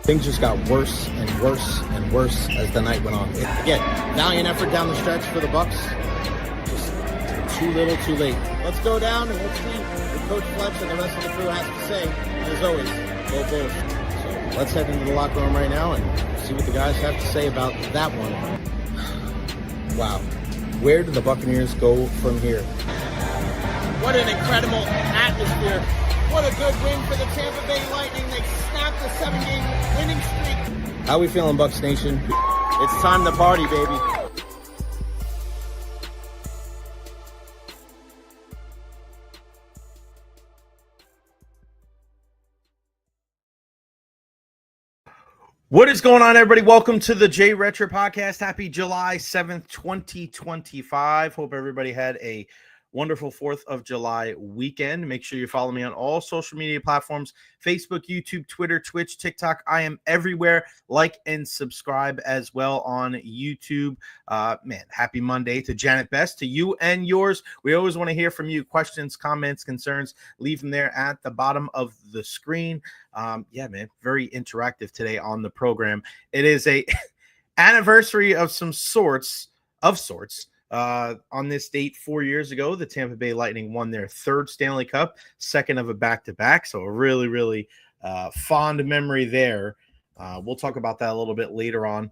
Things just got worse and worse and worse as the night went on. Again, valiant effort down the stretch for the Bucks. Just too little, too late. Let's go down and let's see what Coach Fletch and the rest of the crew has to say. And as always, go Bulls. So let's head into the locker room right now and see what the guys have to say about that one. Wow. Where do the Buccaneers go from here? What an incredible atmosphere. What a good win for the Tampa Bay Lightning. They snapped a 7-game winning streak. How we feeling, Bucs Nation? It's time to party, baby. What is going on, everybody? Welcome to the Recher podcast. Happy July 7th, 2025. Hope everybody had a wonderful 4th of July weekend. Make sure you follow me on all social media platforms, Facebook, YouTube, Twitter, Twitch, TikTok. I am everywhere. Like and subscribe as well on YouTube. Happy Monday to Janet Best, to you and yours. We always want to hear from you. Questions, comments, concerns, leave them there at the bottom of the screen. Very interactive today on the program. It is a anniversary of sorts. On this date 4 years ago, the Tampa Bay Lightning won their third Stanley Cup, second of a back-to-back. So a really, really fond memory there. We'll talk about that a little bit later on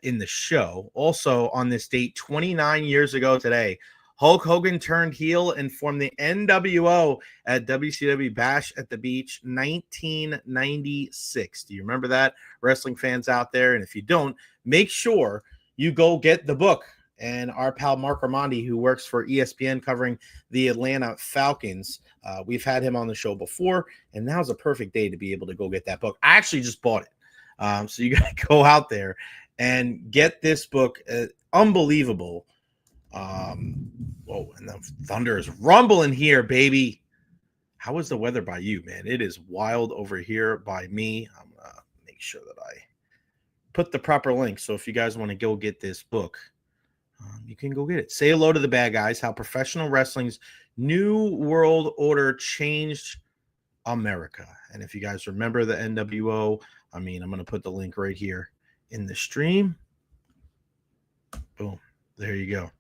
in the show. Also on this date, 29 years ago today, Hulk Hogan turned heel and formed the NWO at WCW Bash at the Beach 1996. Do you remember that, wrestling fans out there? And if you don't, make sure you go get the book. And our pal Mark Armandi, who works for ESPN covering the Atlanta Falcons, we've had him on the show before, and now's a perfect day to be able to go get that book. I actually just bought it. So you got to go out there and get this book. Unbelievable. And the thunder is rumbling here, baby. How is the weather by you, man? It is wild over here by me. I'm going to make sure that I put the proper link. So if you guys want to go get this book, you can go get it. Say hello to the bad guys, how professional wrestling's new world order changed America. And if you guys remember the NWO, I'm going to put the link right here in the stream. Boom. There you go.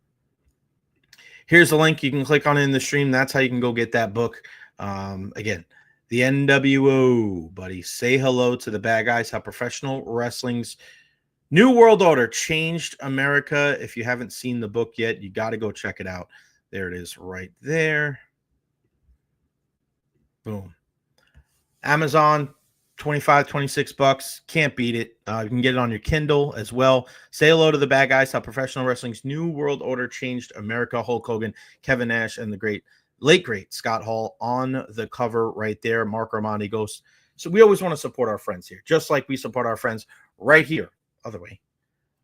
Here's the link. You can click on it in the stream. That's how you can go get that book. Again, the NWO, buddy. Say hello to the bad guys, how professional wrestling's new world order changed America. If you haven't seen the book yet, you got to go check it out. There it is right there. Boom. Amazon, $25-$26. Can't beat it. You can get it on your Kindle as well. Say hello to the bad guys, how professional wrestling's new world order changed America. Hulk Hogan, Kevin Nash, and the late great Scott Hall on the cover right there. Mark Armandi goes. So we always want to support our friends here, just like we support our friends right here. Other way.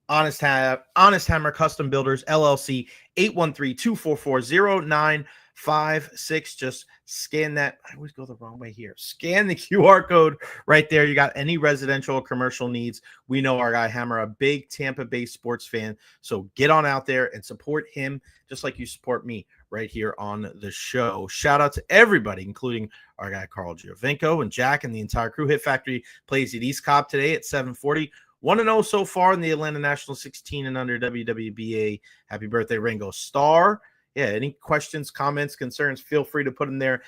Honest Hammer Custom Builders LLC, 813-244-0956. Just scan that. I always go the wrong way here. Scan the QR code right there. You got any residential or commercial needs. We know our guy Hammer, a big Tampa Bay sports fan. So get on out there and support him just like you support me right here on the show. Shout out to everybody, including our guy Carl Giovinco and Jack and the entire crew. Hit Factory plays at East Cobb today at 7:40. 1-0 so far in the Atlanta National 16 and under WWBA. Happy birthday, Ringo Starr. Yeah, any questions, comments, concerns, feel free to put them there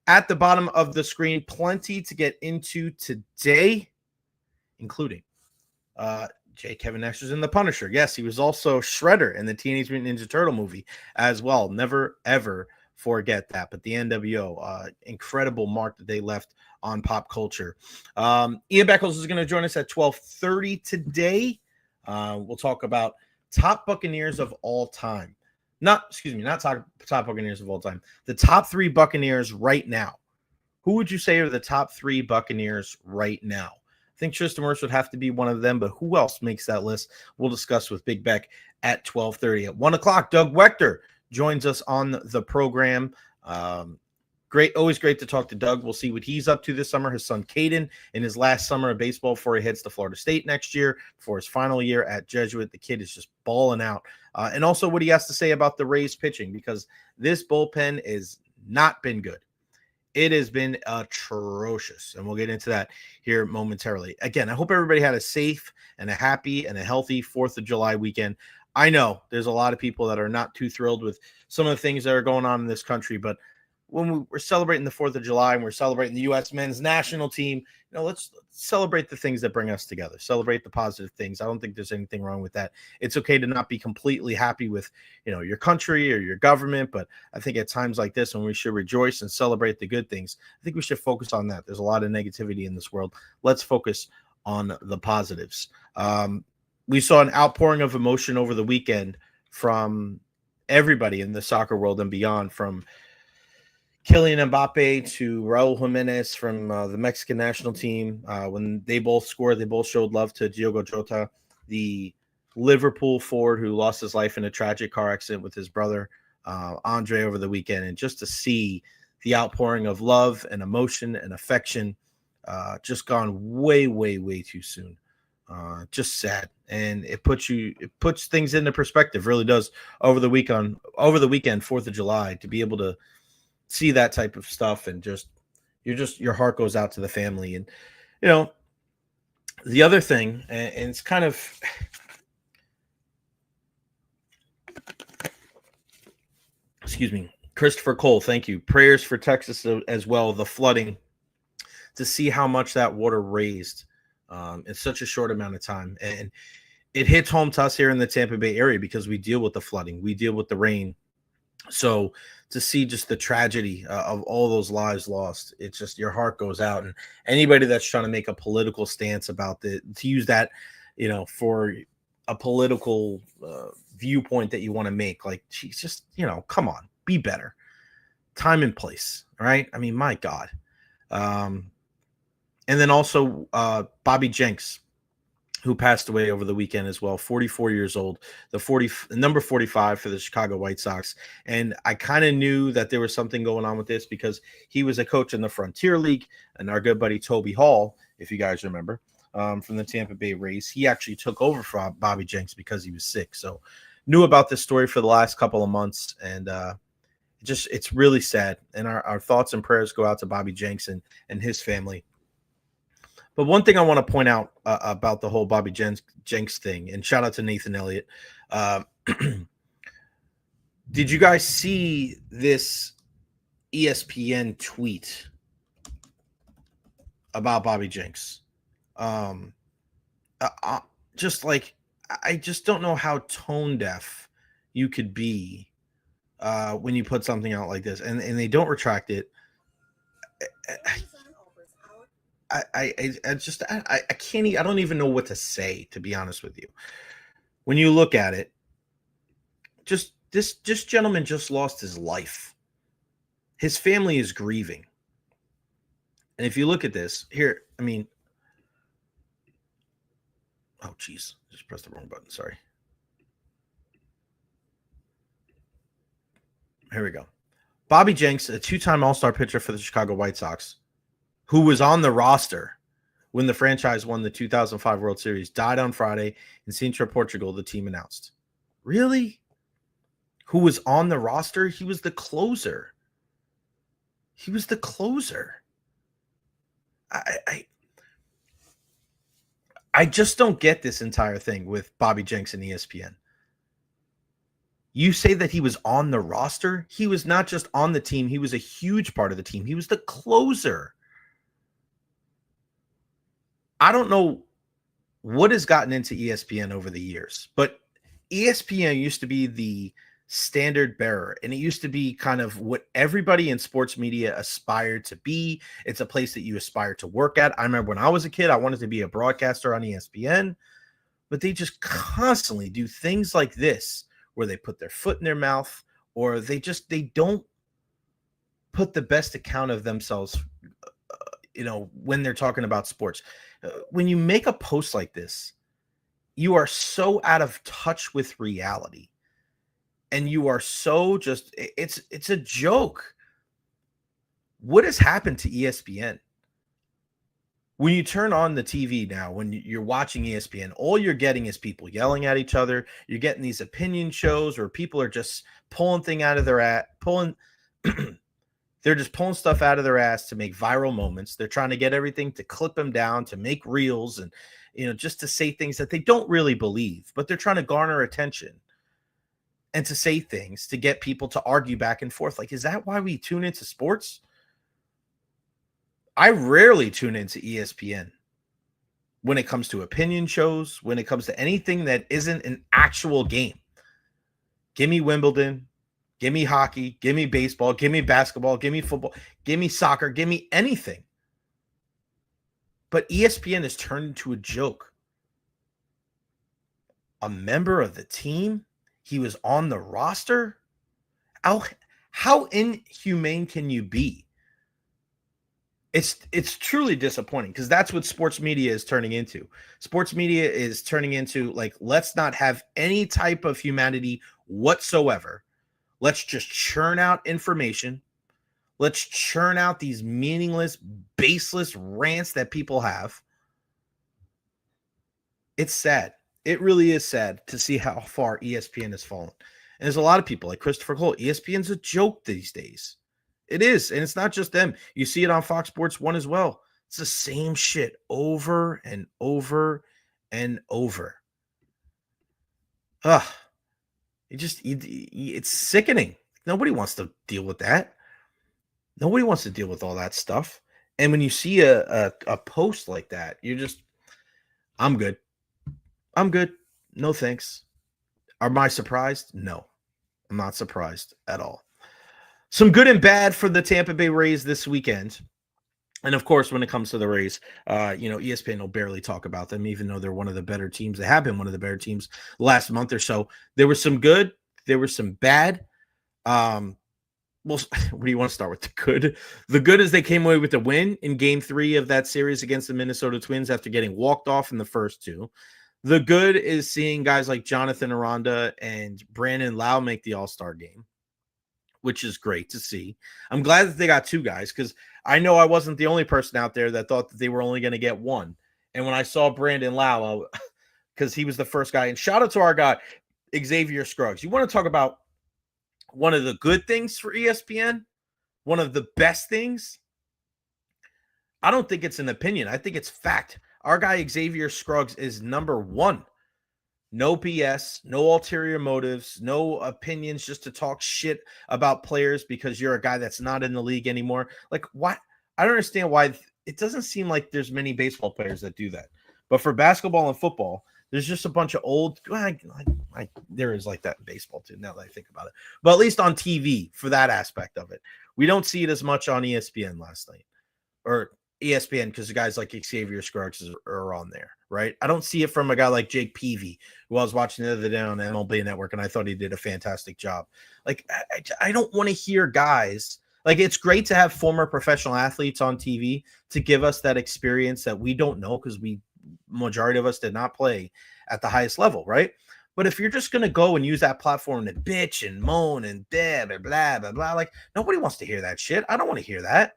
at the bottom of the screen. Plenty to get into today, including Kevin Nash was in The Punisher. Yes, he was also Shredder in the Teenage Mutant Ninja Turtle movie as well. Never, ever forget that. But the NWO, incredible mark that they left on pop culture. Ian Beckles is going to join us at 12:30 today. We'll talk about top Buccaneers of all time. Not top Buccaneers of all time. The top 3 Buccaneers right now. Who would you say are the top 3 Buccaneers right now? I think Tristan Wirfs would have to be one of them, but who else makes that list? We'll discuss with Big Beck at 12:30. At 1 o'clock, Doug Waechter joins us on the program. Always great to talk to Doug. We'll see what he's up to this summer. His son Caden in his last summer of baseball before he heads to Florida State next year for his final year at Jesuit. The kid is just balling out. And also what he has to say about the Rays pitching, because this bullpen has not been good. It has been atrocious, and we'll get into that here momentarily. Again, I hope everybody had a safe and a happy and a healthy 4th of July weekend. I know there's a lot of people that are not too thrilled with some of the things that are going on in this country, but when we're celebrating the 4th of July and we're celebrating the U.S. men's national team, let's celebrate the things that bring us together, celebrate the positive things. I don't think there's anything wrong with that. It's okay to not be completely happy with, your country or your government, but I think at times like this, when we should rejoice and celebrate the good things, I think we should focus on that. There's a lot of negativity in this world. Let's focus on the positives. We saw an outpouring of emotion over the weekend from everybody in the soccer world and beyond, from Kylian Mbappe to Raul Jimenez from the Mexican national team. When they both scored, they both showed love to Diogo Jota, the Liverpool forward who lost his life in a tragic car accident with his brother, Andre, over the weekend. And just to see the outpouring of love and emotion and affection just gone way, way, way too soon. Just sad. And it puts things into perspective, really does, over the weekend, 4th of July, to be able to see that type of stuff, and your heart goes out to the family. And the other thing, and it's kind of, excuse me, Christopher Cole, thank you. Prayers for Texas as well, the flooding, to see how much that water raised in such a short amount of time. And it hits home to us here in the Tampa Bay area because we deal with the flooding, we deal with the rain. So to see just the tragedy of all those lives lost, it's just, your heart goes out. And anybody that's trying to make a political stance about to use that, for a political viewpoint that you want to make, like, geez, just, come on, be better. Time and place. All right. I mean, my God. And then also Bobby Jenks, who passed away over the weekend as well, 44 years old, number 45 for the Chicago White Sox. And I kind of knew that there was something going on with this because he was a coach in the Frontier League, and our good buddy Toby Hall, if you guys remember, from the Tampa Bay Rays, he actually took over for Bobby Jenks because he was sick. So knew about this story for the last couple of months, and it's really sad. And our thoughts and prayers go out to Bobby Jenks and his family. But one thing I want to point out about the whole Bobby Jenks thing, and shout out to Nathan Elliott. Did you guys see this ESPN tweet about Bobby Jenks? Just like, I just don't know how tone deaf you could be when you put something out like this, and they don't retract it. I can't. I don't even know what to say, to be honest with you. When you look at it, just this gentleman just lost his life. His family is grieving, and if you look at this here, I mean, oh geez, just pressed the wrong button. Sorry. Here we go. Bobby Jenks, a two-time All-Star pitcher for the Chicago White Sox, who was on the roster when the franchise won the 2005 World Series, died on Friday in Sintra, Portugal, the team announced. Really? Who was on the roster? He was the closer. I just don't get this entire thing with Bobby Jenks and ESPN. You say that he was on the roster? He was not just on the team. He was a huge part of the team. He was the closer. I don't know what has gotten into ESPN over the years, but ESPN used to be the standard bearer, and it used to be kind of what everybody in sports media aspired to be. It's a place that you aspire to work at. I remember when I was a kid, I wanted to be a broadcaster on ESPN, but they just constantly do things like this where they put their foot in their mouth, or they don't put the best account of themselves, when they're talking about sports. When you make a post like this, you are so out of touch with reality, and you are so it's a joke. What has happened to ESPN? When you turn on the TV now, when you're watching ESPN, all you're getting is people yelling at each other. You're getting these opinion shows where people are just pulling thing out of their pulling They're just pulling stuff out of their ass to make viral moments. They're trying to get everything to clip them down, to make reels and, just to say things that they don't really believe, but they're trying to garner attention and to say things to get people to argue back and forth. Like, is that why we tune into sports? I rarely tune into ESPN when it comes to opinion shows, when it comes to anything that isn't an actual game. Give me Wimbledon, give me hockey, give me baseball, give me basketball, give me football, give me soccer, give me anything. But ESPN has turned into a joke. A member of the team, he was on the roster. How inhumane can you be? It's truly disappointing, because that's what sports media is turning into. Sports media is turning into, like, let's not have any type of humanity whatsoever. Let's just churn out information. Let's churn out these meaningless, baseless rants that people have. It's sad. It really is sad to see how far ESPN has fallen. And there's a lot of people like Christopher Cole. ESPN's a joke these days. It is. And it's not just them. You see it on Fox Sports 1 as well. It's the same shit over and over and over. It's sickening. Nobody wants to deal with that. Nobody wants to deal with all that stuff. And when you see a post like that, you're just, I'm good. I'm good. No thanks. Am I surprised? No, I'm not surprised at all. Some good and bad for the Tampa Bay Rays this weekend. And of course, when it comes to the Rays, ESPN will barely talk about them, even though they're one of the better teams. They have been one of the better teams the last month or so. There was some good. There was some bad. Well, where do you want to start with? The good? The good is they came away with a win in Game 3 of that series against the Minnesota Twins after getting walked off in the first two. The good is seeing guys like Jonathan Aranda and Brandon Lau make the All-Star game, which is great to see. I'm glad that they got two guys, because I know I wasn't the only person out there that thought that they were only going to get one. And when I saw Brandon Lau, because he was the first guy, and shout out to our guy, Xavier Scruggs. You want to talk about one of the good things for ESPN? One of the best things? I don't think it's an opinion. I think it's fact. Our guy Xavier Scruggs is number one. No BS, no ulterior motives, no opinions just to talk shit about players because you're a guy that's not in the league anymore. Like, why? I don't understand why. It doesn't seem like there's many baseball players that do that. But for basketball and football, there's just a bunch of old, there is like that in baseball too, now that I think about it. But at least on TV, for that aspect of it. We don't see it as much on ESPN last night. Or ESPN, because the guys like Xavier Scruggs are on there, right? I don't see it from a guy like Jake Peavy, who I was watching the other day on MLB Network, and I thought he did a fantastic job. Like, I don't want to hear guys, like, it's great to have former professional athletes on TV to give us that experience that we don't know, because majority of us did not play at the highest level, right? But if you're just going to go and use that platform to bitch and moan and blah, blah, blah, blah, blah, like, nobody wants to hear that shit. I don't want to hear that.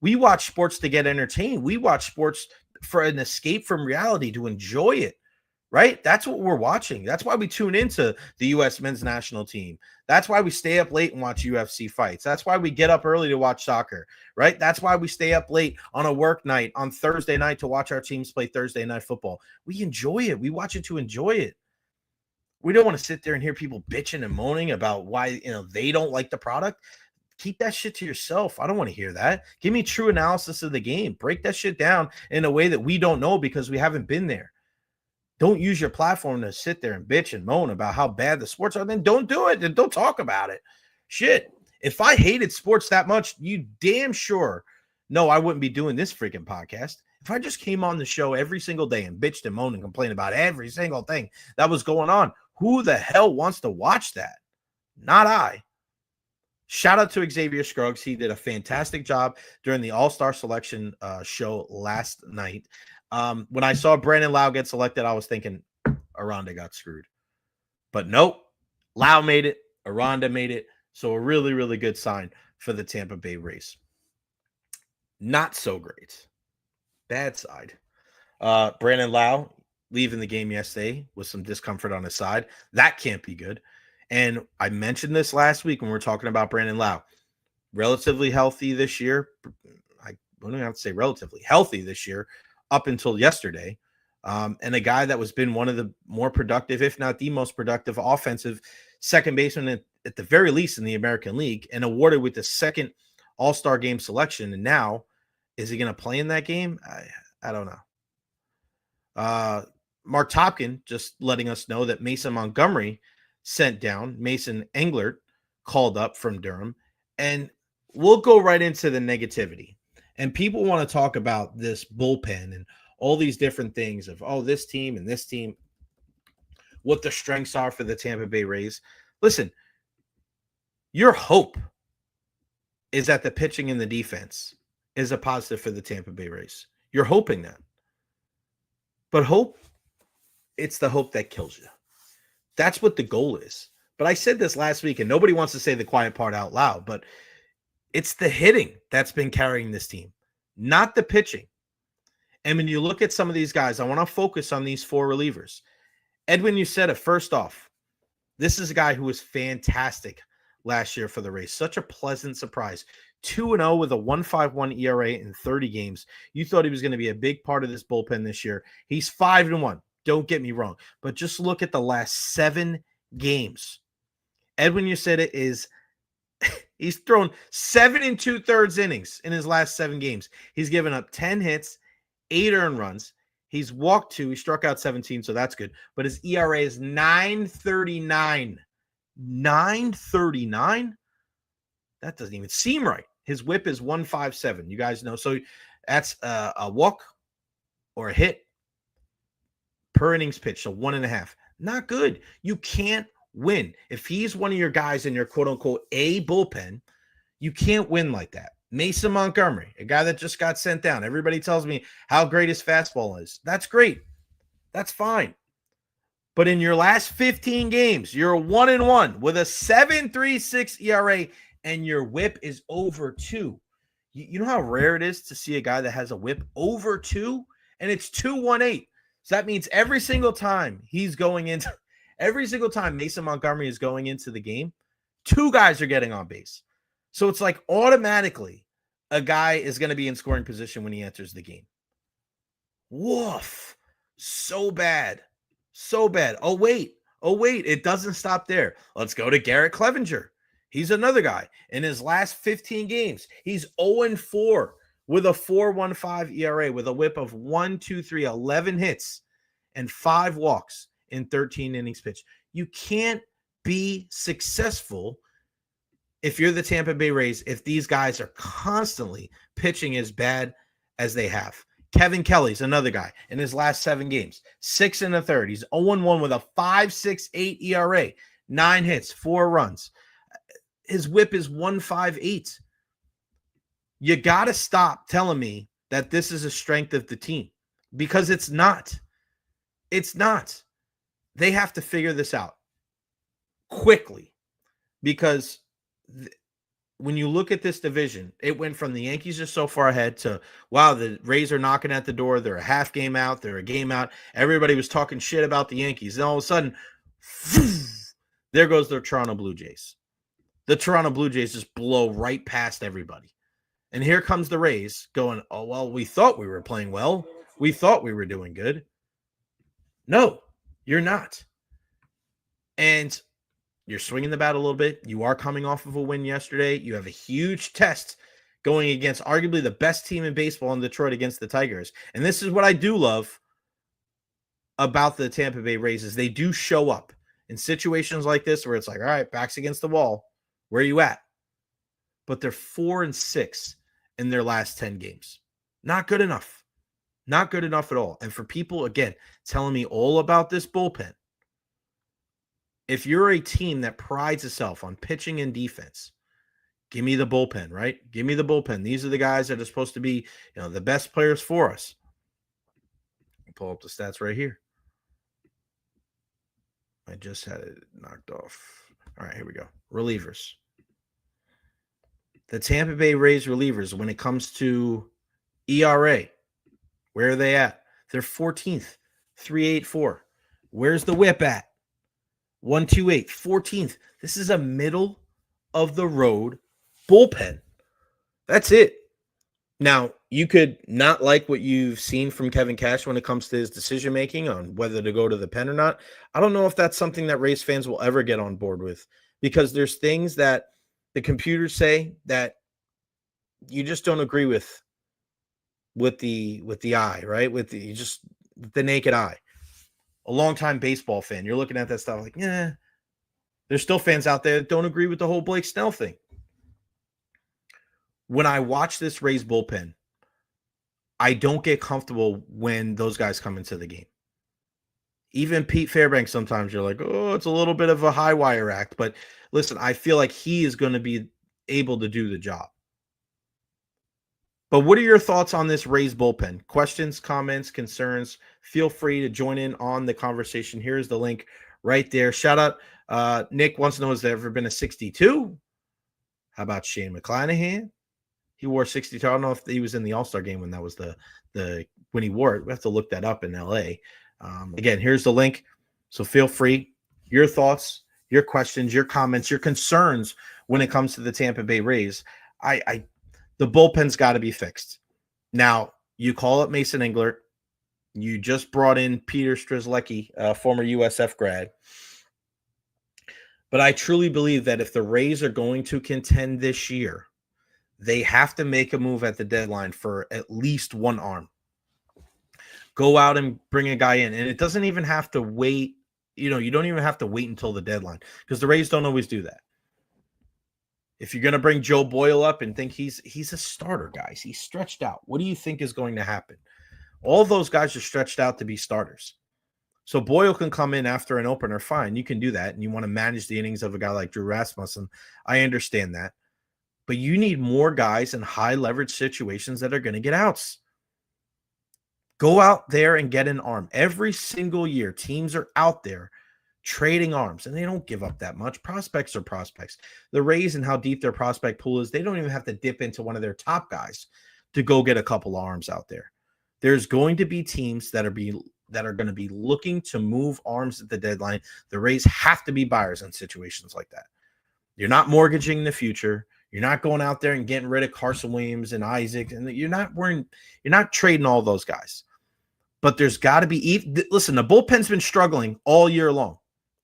We watch sports to get entertained. We watch sports for an escape from reality, to enjoy it, right? That's what we're watching. That's why we tune into the U.S. men's national team. That's why we stay up late and watch UFC fights. That's why we get up early to watch soccer, right? That's why we stay up late on a work night on Thursday night to watch our teams play Thursday night football. We enjoy it. We watch it to enjoy it. We don't want to sit there and hear people bitching and moaning about why, they don't like the product. Keep that shit to yourself. I don't want to hear that. Give me true analysis of the game. Break that shit down in a way that we don't know because we haven't been there. Don't use your platform to sit there and bitch and moan about how bad the sports are. Then don't do it. Then don't talk about it. Shit. If I hated sports that much, you damn sure know I wouldn't be doing this freaking podcast. If I just came on the show every single day and bitched and moaned and complained about every single thing that was going on, who the hell wants to watch that? Not I. Shout out to Xavier Scruggs. He did a fantastic job during the All-Star selection show last night. When I saw Brandon Lau get selected, I was thinking Aranda got screwed. But nope, Lau made it. Aranda made it. So a really, really good sign for the Tampa Bay Rays. Not so great. Bad side. Brandon Lau leaving the game yesterday with some discomfort on his side. That can't be good. And I mentioned this last week when we were talking about Brandon Lau. relatively healthy this year. I don't even have to say relatively healthy this year up until yesterday. And a guy that was been one of the more productive, if not the most productive offensive second baseman at the very least in the American League, and awarded with the second All-Star game selection. And now, is he going to play in that game? I don't know. Mark Topkin just letting us know that Mason Montgomery sent down. Mason Englert called up from Durham. And we'll go right into the negativity. And people want to talk about this bullpen and all these different things of, oh, this team and this team, what the strengths are for the Tampa Bay Rays. Listen, your hope is that the pitching and the defense is a positive for the Tampa Bay Rays. You're hoping that. But hope, it's the hope that kills you. That's what the goal is. But I said this last week, and nobody wants to say the quiet part out loud, but it's the hitting that's been carrying this team, not the pitching. And when you look at some of these guys, I want to focus on these four relievers. Edwin Uceta, first off, this is a guy who was fantastic last year for the Rays. Such a pleasant surprise. 2-0 with a 1.51 ERA in 30 games. You thought he was going to be a big part of this bullpen this year. He's 5-1. Don't get me wrong. But just look at the last 7 games. Edwin Uceta is he's thrown 7 2/3 innings in his last 7 games. He's given up 10 hits, 8 earned runs. He's walked 2. He struck out 17, so that's good. But his ERA is 9.39. 9.39? That doesn't even seem right. His whip is 1.57. You guys know. So that's a walk or a hit per innings pitch. So 1.5. Not good. You can't win. If he's one of your guys in your quote-unquote A bullpen, you can't win like that. Mason Montgomery, a guy that just got sent down. Everybody tells me how great his fastball is. That's great. That's fine. But in your last 15 games, you're 1-1 with a 7.36 ERA, and your whip is over 2. You know how rare it is to see a guy that has a whip over 2? And it's 2.18. So that means every single time Mason Montgomery is going into the game, 2 guys are getting on base. So it's like automatically a guy is going to be in scoring position when he enters the game. Woof. So bad. So bad. Oh, wait. It doesn't stop there. Let's go to Garrett Clevenger. He's another guy. In his last 15 games, he's 0-4 with a 4.15 ERA with a whip of 1.23, 11 hits and 5 walks in 13 innings pitched. You can't be successful if you're the Tampa Bay Rays, if these guys are constantly pitching as bad as they have. Kevin Kelly's another guy in his last 7 games, 6 1/3. He's 0-1 with a 5.68 ERA, 9 hits, 4 runs. His whip is 1.58. You got to stop telling me that this is a strength of the team, because it's not. It's not. They have to figure this out quickly, because when you look at this division, it went from the Yankees are so far ahead to, wow, the Rays are knocking at the door. They're a half game out. They're a game out. Everybody was talking shit about the Yankees. And all of a sudden, there goes the Toronto Blue Jays. The Toronto Blue Jays just blow right past everybody. And here comes the Rays going, oh, well, we thought we were playing well. We thought we were doing good. No, you're not. And you're swinging the bat a little bit. You are coming off of a win yesterday. You have a huge test going against arguably the best team in baseball in Detroit against the Tigers. And this is what I do love about the Tampa Bay Rays is they do show up in situations like this where it's like, all right, backs against the wall. Where are you at? But they're 4-6 in their last 10 games. Not good enough. Not good enough at all. And for people, again, telling me all about this bullpen, if you're a team that prides itself on pitching and defense, give me the bullpen, right? Give me the bullpen. These are the guys that are supposed to be, the best players for us. I'll pull up the stats right here. I just had it knocked off. All right, here we go. Relievers. The Tampa Bay Rays relievers, when it comes to ERA, where are they at? They're 14th, 3.84. Where's the whip at? 1.28, 14th. This is a middle of the road bullpen. That's it. Now, you could not like what you've seen from Kevin Cash when it comes to his decision-making on whether to go to the pen or not. I don't know if that's something that Rays fans will ever get on board with, because there's things that the computers say that you just don't agree with the eye, right? With the naked eye. A longtime baseball fan, you're looking at that stuff like, yeah, there's still fans out there that don't agree with the whole Blake Snell thing. When I watch this Rays bullpen, I don't get comfortable when those guys come into the game. Even Pete Fairbanks, sometimes you're like, oh, it's a little bit of a high wire act. But listen, I feel like he is going to be able to do the job. But what are your thoughts on this Rays bullpen? Questions, comments, concerns? Feel free to join in on the conversation. Here's the link right there. Shout out. Nick wants to know, has there ever been a 62? How about Shane McClanahan? He wore 62. I don't know if he was in the All-Star game when that was the when he wore it. We have to look that up in LA. Again, here's the link. So feel free. Your thoughts, your questions, your comments, your concerns when it comes to the Tampa Bay Rays. The bullpen's got to be fixed. Now, you call it Mason Englert. You just brought in Peter Strzelecki, former USF grad. But I truly believe that if the Rays are going to contend this year, they have to make a move at the deadline for at least one arm. Go out and bring a guy in. And it doesn't even have to wait. You don't even have to wait until the deadline, because the Rays don't always do that. If you're going to bring Joe Boyle up and think he's a starter, guys, he's stretched out. What do you think is going to happen? All those guys are stretched out to be starters. So Boyle can come in after an opener, fine. You can do that. And you want to manage the innings of a guy like Drew Rasmussen. I understand that. But you need more guys in high leverage situations that are going to get outs. Go out there and get an arm. Every single year, teams are out there trading arms, and they don't give up that much. Prospects are prospects. The Rays and how deep their prospect pool is, they don't even have to dip into one of their top guys to go get a couple of arms out there. There's going to be teams that are going to be looking to move arms at the deadline. The Rays have to be buyers in situations like that. You're not mortgaging the future. You're not going out there and getting rid of Carson Williams and Isaac, and you're not trading all those guys. But there's got to be – listen, the bullpen's been struggling all year long,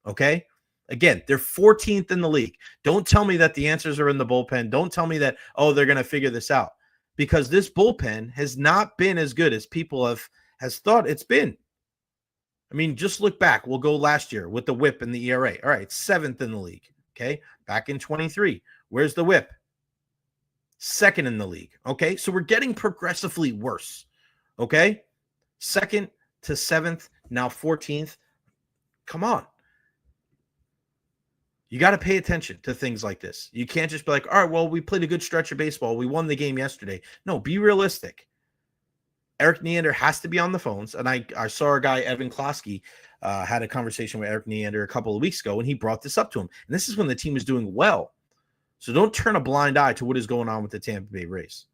okay? Again, they're 14th in the league. Don't tell me that the answers are in the bullpen. Don't tell me that, oh, they're going to figure this out, because this bullpen has not been as good as people has thought it's been. I mean, just look back. We'll go last year with the whip and the ERA. All right, it's 7th in the league, okay? Back in 23, where's the whip? 2nd in the league, okay? So we're getting progressively worse, okay? 2nd to 7th, now 14th. Come on. You got to pay attention to things like this. You can't just be like, all right, well, we played a good stretch of baseball. We won the game yesterday. No, be realistic. Eric Neander has to be on the phones. And I saw our guy, Evan Klosky, had a conversation with Eric Neander a couple of weeks ago, and he brought this up to him. And this is when the team is doing well. So don't turn a blind eye to what is going on with the Tampa Bay Rays.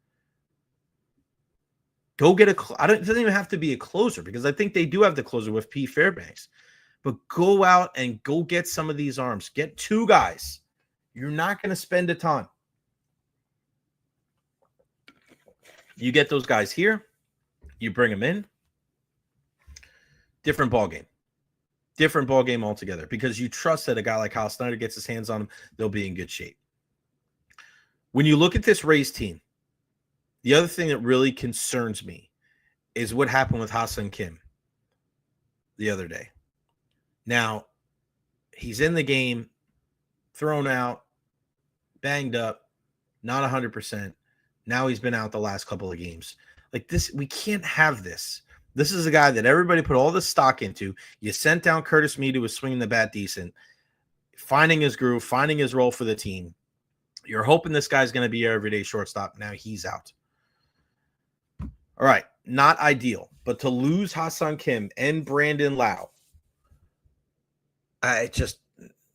Go get it doesn't even have to be a closer, because I think they do have the closer with Pete Fairbanks. But go out and go get some of these arms. Get 2 guys. You're not going to spend a ton. You get those guys here. You bring them in. Different ballgame. Different ballgame altogether, because you trust that a guy like Kyle Snyder gets his hands on them, they'll be in good shape. When you look at this Rays team, the other thing that really concerns me is what happened with Ha-Seong Kim the other day. Now, he's in the game, thrown out, banged up, not 100%. Now he's been out the last couple of games. Like this, we can't have this. This is a guy that everybody put all this stock into. You sent down Curtis Mead, who was swinging the bat decent, finding his groove, finding his role for the team. You're hoping this guy's going to be your everyday shortstop. Now he's out. All right, not ideal. But to lose Ha-Seong Kim and Brandon Lau,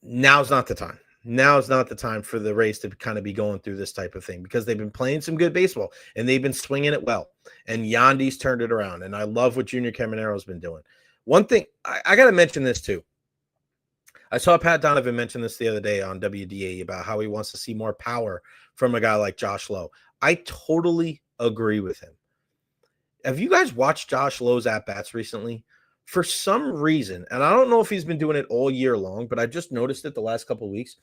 now's not the time. Now is not the time for the Rays to kind of be going through this type of thing, because they've been playing some good baseball and they've been swinging it well. And Yandy's turned it around. And I love what Junior Camaro's been doing. One thing, I got to mention this too. I saw Pat Donovan mention this the other day on WDA about how he wants to see more power from a guy like Josh Lowe. I totally agree with him. Have you guys watched Josh Lowe's at-bats recently? For some reason, and I don't know if he's been doing it all year long, but I just noticed it the last couple of weeks.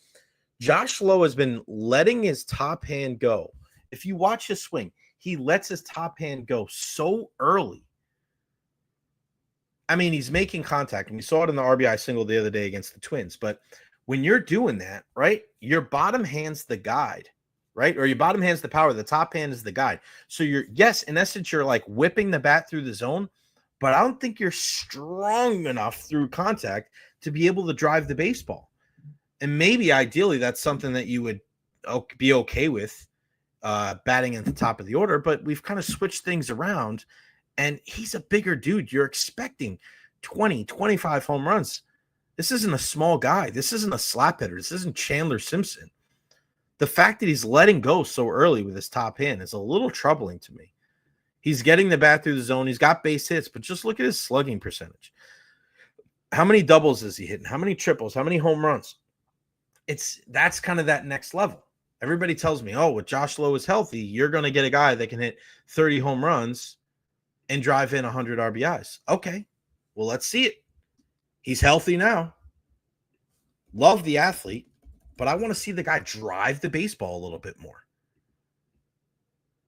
Josh Lowe has been letting his top hand go. If you watch his swing, he lets his top hand go so early. I mean, he's making contact, and we saw it in the RBI single the other day against the Twins. But when you're doing that, right, your bottom hand's the guide, right? Or your bottom hand's the power. The top hand is the guide. So yes, in essence, you're like whipping the bat through the zone, but I don't think you're strong enough through contact to be able to drive the baseball. And maybe ideally that's something that you would be okay with batting at the top of the order, but we've kind of switched things around, and he's a bigger dude. You're expecting 20, 25 home runs. This isn't a small guy. This isn't a slap hitter. This isn't Chandler Simpson. The fact that he's letting go so early with his top hand is a little troubling to me. He's getting the bat through the zone. He's got base hits, but just look at his slugging percentage. How many doubles is he hitting? How many triples? How many home runs? That's kind of that next level. Everybody tells me, oh, with Josh Lowe is healthy, you're going to get a guy that can hit 30 home runs and drive in 100 RBIs. Okay, well, let's see it. He's healthy now. Love the athlete, but I want to see the guy drive the baseball a little bit more.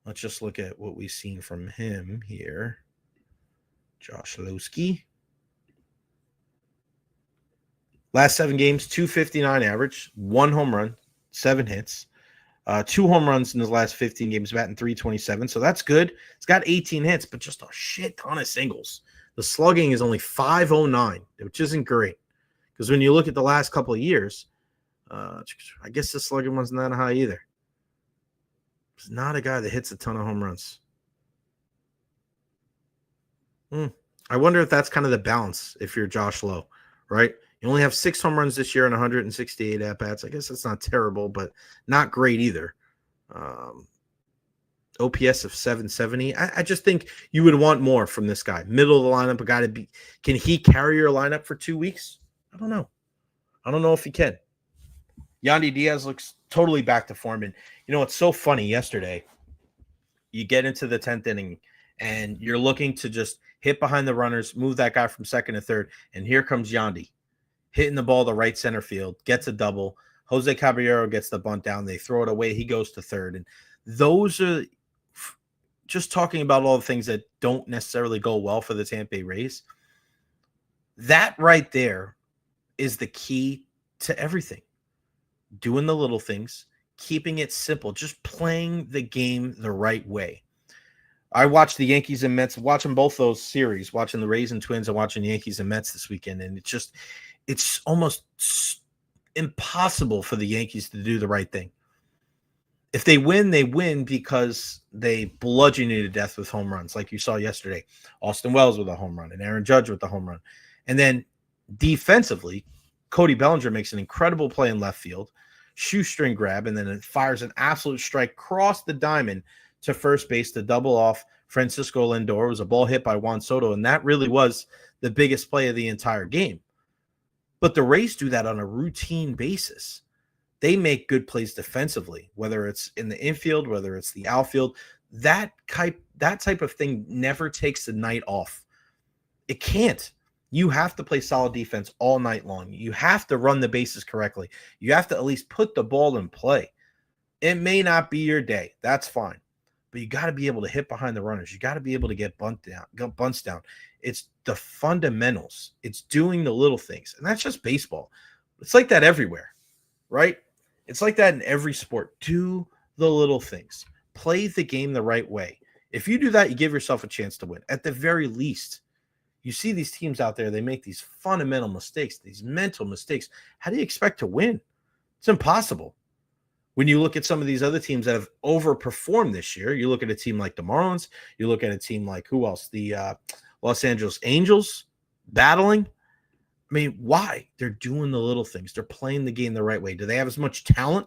Let's just look at what we've seen from him here. Josh Lowski. Last 7 games, 259 average, 1 home run, 7 hits, 2 home runs in his last 15 games, batting .327. So that's good. It's got 18 hits, but just a shit ton of singles. The slugging is only .509, which isn't great. Because when you look at the last couple of years, I guess the slugging wasn't that high either. He's not a guy that hits a ton of home runs. I wonder if that's kind of the balance if you're Josh Lowe, right? You only have 6 home runs this year and 168 at-bats. I guess that's not terrible, but not great either. OPS of 770. I just think you would want more from this guy. Middle of the lineup, a guy to be. Can he carry your lineup for 2 weeks? I don't know. I don't know if he can. Yandy Diaz looks totally back to form. And, you know, it's so funny. Yesterday, you get into the 10th inning, and you're looking to just hit behind the runners, move that guy from second to third, and here comes Yandy, hitting the ball to right center field, gets a double. Jose Caballero gets the bunt down. They throw it away. He goes to third. And those are just talking about all the things that don't necessarily go well for the Tampa Bay Rays. That right there is the key to everything. Doing the little things, keeping it simple, just playing the game the right way. I watched the Yankees and Mets, watching both those series, watching the Rays and Twins and watching the Yankees and Mets this weekend. And it's almost impossible for the Yankees to do the right thing. If they win because they bludgeon you to death with home runs, like you saw yesterday. Austin Wells with a home run and Aaron Judge with the home run. And then defensively, Cody Bellinger makes an incredible play in left field, shoestring grab, and then it fires an absolute strike across the diamond to first base to double off Francisco Lindor. It was a ball hit by Juan Soto, and that really was the biggest play of the entire game. But the Rays do that on a routine basis. They make good plays defensively, whether it's in the infield, whether it's the outfield. That type of thing never takes the night off. It can't. You have to play solid defense all night long. You have to run the bases correctly. You have to at least put the ball in play. It may not be your day. That's fine. But you got to be able to hit behind the runners. You got to be able to get bunts down. It's the fundamentals. It's doing the little things. And that's just baseball. It's like that everywhere, right? It's like that in every sport. Do the little things. Play the game the right way. If you do that, you give yourself a chance to win. At the very least, you see these teams out there, they make these fundamental mistakes, these mental mistakes. How do you expect to win? It's impossible. When you look at some of these other teams that have overperformed this year, you look at a team like the Marlins, you look at a team like who else? The Los Angeles Angels battling. I mean, why? They're doing the little things. They're playing the game the right way. Do they have as much talent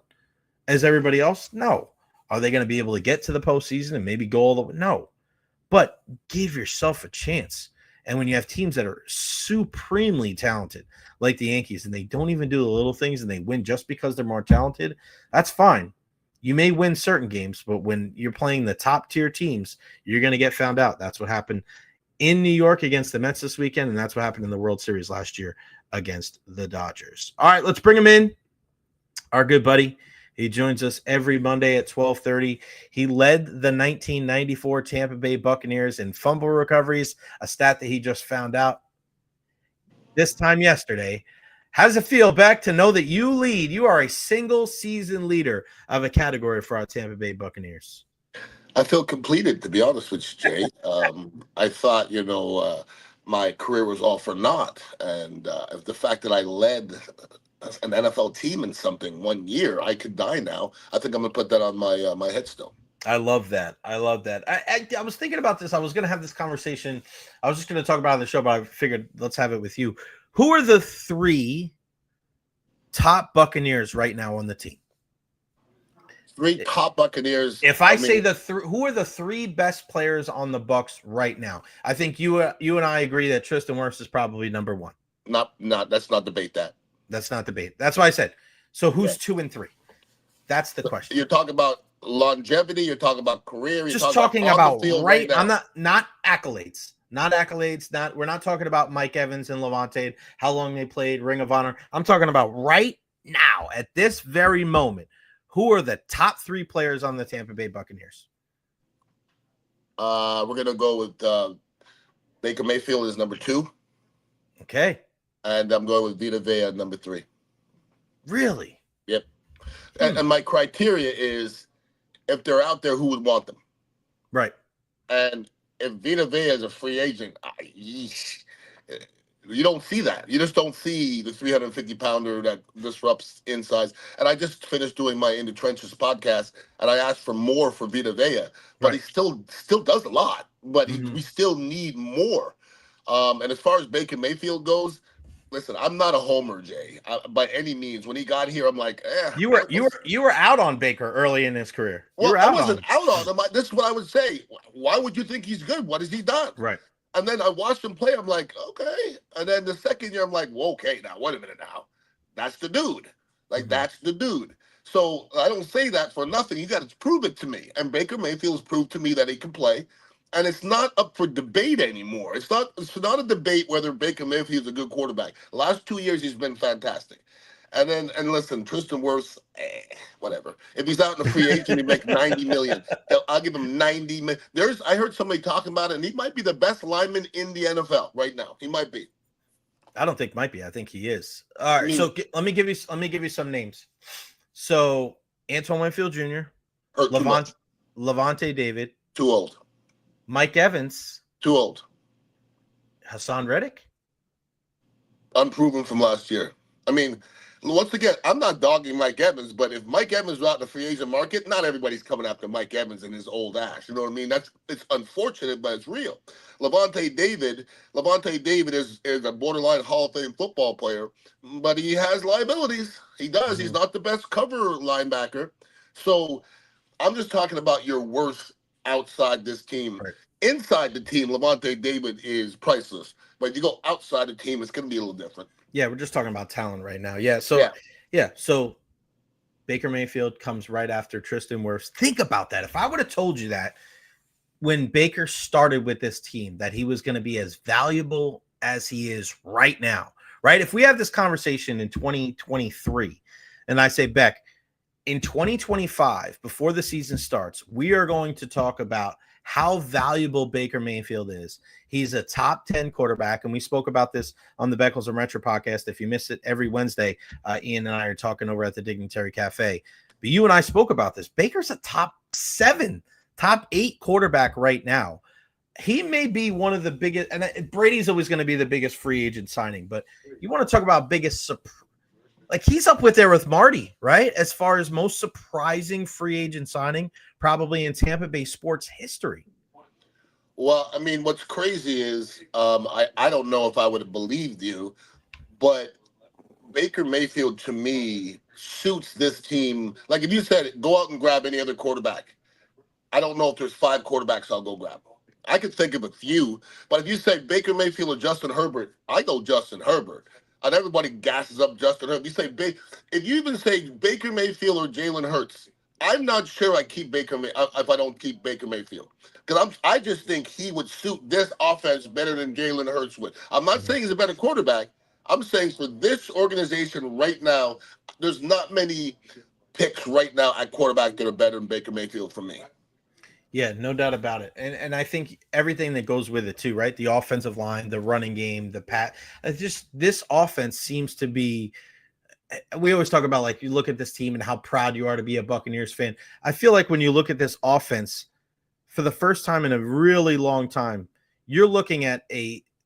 as everybody else? No. Are they going to be able to get to the postseason and maybe go all the way? No. But give yourself a chance. And when you have teams that are supremely talented, like the Yankees, and they don't even do the little things and they win just because they're more talented, that's fine. You may win certain games, but when you're playing the top tier teams, you're going to get found out. That's what happened in New York against the Mets this weekend, and that's what happened in the World Series last year against the Dodgers. All right, let's bring him in. Our good buddy. He joins us every Monday at 12:30. He led the 1994 Tampa Bay Buccaneers in fumble recoveries, a stat that he just found out this time yesterday. How does it feel, Beck, to know that you are a single season leader of a category for our Tampa Bay Buccaneers? I feel completed, to be honest with you, Jay. I thought, my career was all for naught. And if the fact that I led an NFL team in something 1 year, I could die now. I think I'm going to put that on my headstone. I love that. I was thinking about this. I was going to have this conversation. I was just going to talk about it on the show, but I figured let's have it with you. Who are the 3 top Buccaneers right now on the team? 3 top Buccaneers. If I say who are the 3 best players on the Bucs right now? I think you and I agree that Tristan Wirfs is probably number 1. Let's not debate that. That's not debate. That's why I said. So who's 2 and 3? That's the question. You're talking about longevity. You're talking about career. You're just talking about right now. I'm not accolades. Not accolades. We're not talking about Mike Evans and Levante, how long they played, Ring of Honor. I'm talking about right now, at this very moment. Who are the top 3 players on the Tampa Bay Buccaneers? We're gonna go with Baker Mayfield is number 2. Okay. And I'm going with Vita Vea number 3. Really? Yep. And my criteria is if they're out there, who would want them? Right. And if Vita Vea is a free agent, you don't see that. You just don't see the 350-pounder that disrupts insides. And I just finished doing my In the Trenches podcast, and I asked for more for Vita Vea, but he still does a lot. But we still need more. And as far as Baker Mayfield goes, listen, I'm not a homer, Jay, by any means. When he got here, I'm like, You were out on Baker early in his career. Well, I wasn't out on him. This is what I would say. Why would you think he's good? What has he done? Right. And then I watched him play. I'm like, okay. And then the second year, I'm like, well, okay, now, wait a minute now. That's the dude. That's the dude. So I don't say that for nothing. You got to prove it to me. And Baker Mayfield's proved to me that he can play. And it's not up for debate anymore. It's not a debate whether Baker Mayfield's a good quarterback. The last 2 years, he's been fantastic. And listen, Tristan Wirfs, whatever. If he's out in a free agent, he makes $90 million. I'll give him $90 million. I heard somebody talking about it, and he might be the best lineman in the NFL right now. He might be. I don't think might be. I think he is. All right. So let me give you some names. So Antoine Winfield Jr., Levante David, too old. Mike Evans, too old. Hassan Reddick, unproven from last year. I mean, once again, I'm not dogging Mike Evans, but if Mike Evans was out in the free agent market, not everybody's coming after Mike Evans and his old ass. You know what I mean? It's unfortunate, but it's real. Levante David is a borderline Hall of Fame football player, but he has liabilities. He does. He's not the best cover linebacker. So I'm just talking about your worth outside this team. Right. Inside the team, Levante David is priceless. But if you go outside the team, it's going to be a little different. Yeah, we're just talking about talent right now. Yeah. So Baker Mayfield comes right after Tristan Wirfs. Think about that. If I would have told you that when Baker started with this team, that he was going to be as valuable as he is right now, right? If we have this conversation in 2023 and I say, Beck, in 2025, before the season starts, we are going to talk about how valuable Baker Mayfield is. He's a top 10 quarterback, and we spoke about this on the Beckles and Recher podcast. If you miss it every Wednesday, Ian and I are talking over at the Dignitary Cafe. But you and I spoke about this. Baker's a top 7, top 8 quarterback right now. He may be one of the biggest, and Brady's always going to be the biggest free agent signing, but you want to talk about biggest surprise. Like, he's up with there with Marty, right? As far as most surprising free agent signing, probably in Tampa Bay sports history. Well, I mean, what's crazy is I don't know if I would have believed you, but Baker Mayfield, to me, suits this team. Like, if you said, go out and grab any other quarterback, I don't know if there's 5 quarterbacks I'll go grab. I could think of a few, but if you say Baker Mayfield or Justin Herbert, I go Justin Herbert. And everybody gasses up Justin Herbert. If you even say Baker Mayfield or Jalen Hurts, I'm not sure I keep if I don't keep Baker Mayfield. Because I just think he would suit this offense better than Jalen Hurts would. I'm not saying he's a better quarterback. I'm saying for this organization right now, there's not many picks right now at quarterback that are better than Baker Mayfield for me. Yeah, no doubt about it. And I think everything that goes with it too, right? The offensive line, the running game, just this offense seems to be, we always talk about, like, you look at this team and how proud you are to be a Buccaneers fan. I feel like when you look at this offense for the first time in a really long time, you're looking at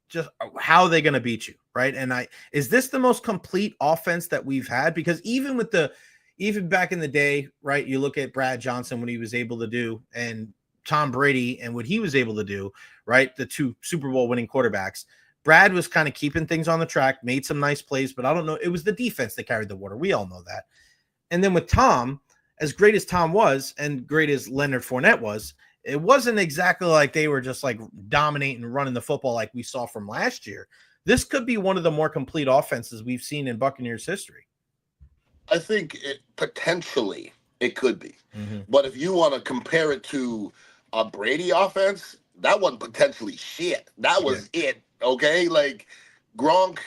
just how are they going to beat you, right? And is this the most complete offense that we've had? Because even back in the day, right, you look at Brad Johnson, what he was able to do, and Tom Brady and what he was able to do, right? The two Super Bowl winning quarterbacks. Brad was kind of keeping things on the track, made some nice plays, but I don't know. It was the defense that carried the water. We all know that. And then with Tom, as great as Tom was and great as Leonard Fournette was, it wasn't exactly like they were just like dominating and running the football like we saw from last year. This could be one of the more complete offenses we've seen in Buccaneers history. I think potentially it could be. Mm-hmm. But if you want to compare it to a Brady offense, that wasn't potentially shit. That was it. Okay. Like Gronk,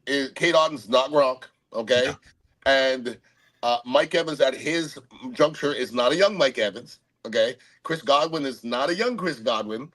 Kate Otten's not Gronk. Okay. Yeah. And Mike Evans at his juncture is not a young Mike Evans. Okay. Chris Godwin is not a young Chris Godwin.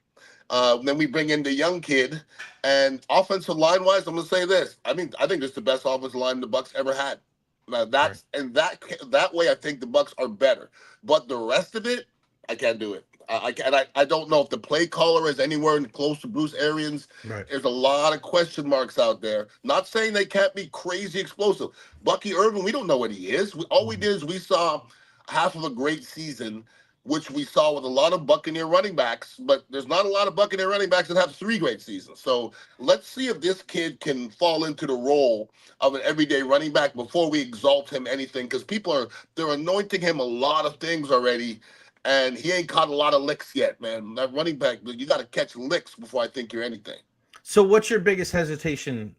Then we bring in the young kid, and offensive line wise, I'm going to say this. I think this is the best offensive line the Bucs ever had. Now that way, I think the Bucs are better. But the rest of it, I can't do it. I don't know if the play caller is anywhere close to Bruce Arians. Right. There's a lot of question marks out there. Not saying they can't be crazy explosive. Bucky Irvin, we don't know what he is. All we did is we saw half of a great season, which we saw with a lot of Buccaneer running backs, but there's not a lot of Buccaneer running backs that have 3 great seasons. So let's see if this kid can fall into the role of an everyday running back before we exalt him anything, because they're anointing him a lot of things already, and he ain't caught a lot of licks yet, man. That running back, you got to catch licks before I think you're anything. So what's your biggest hesitation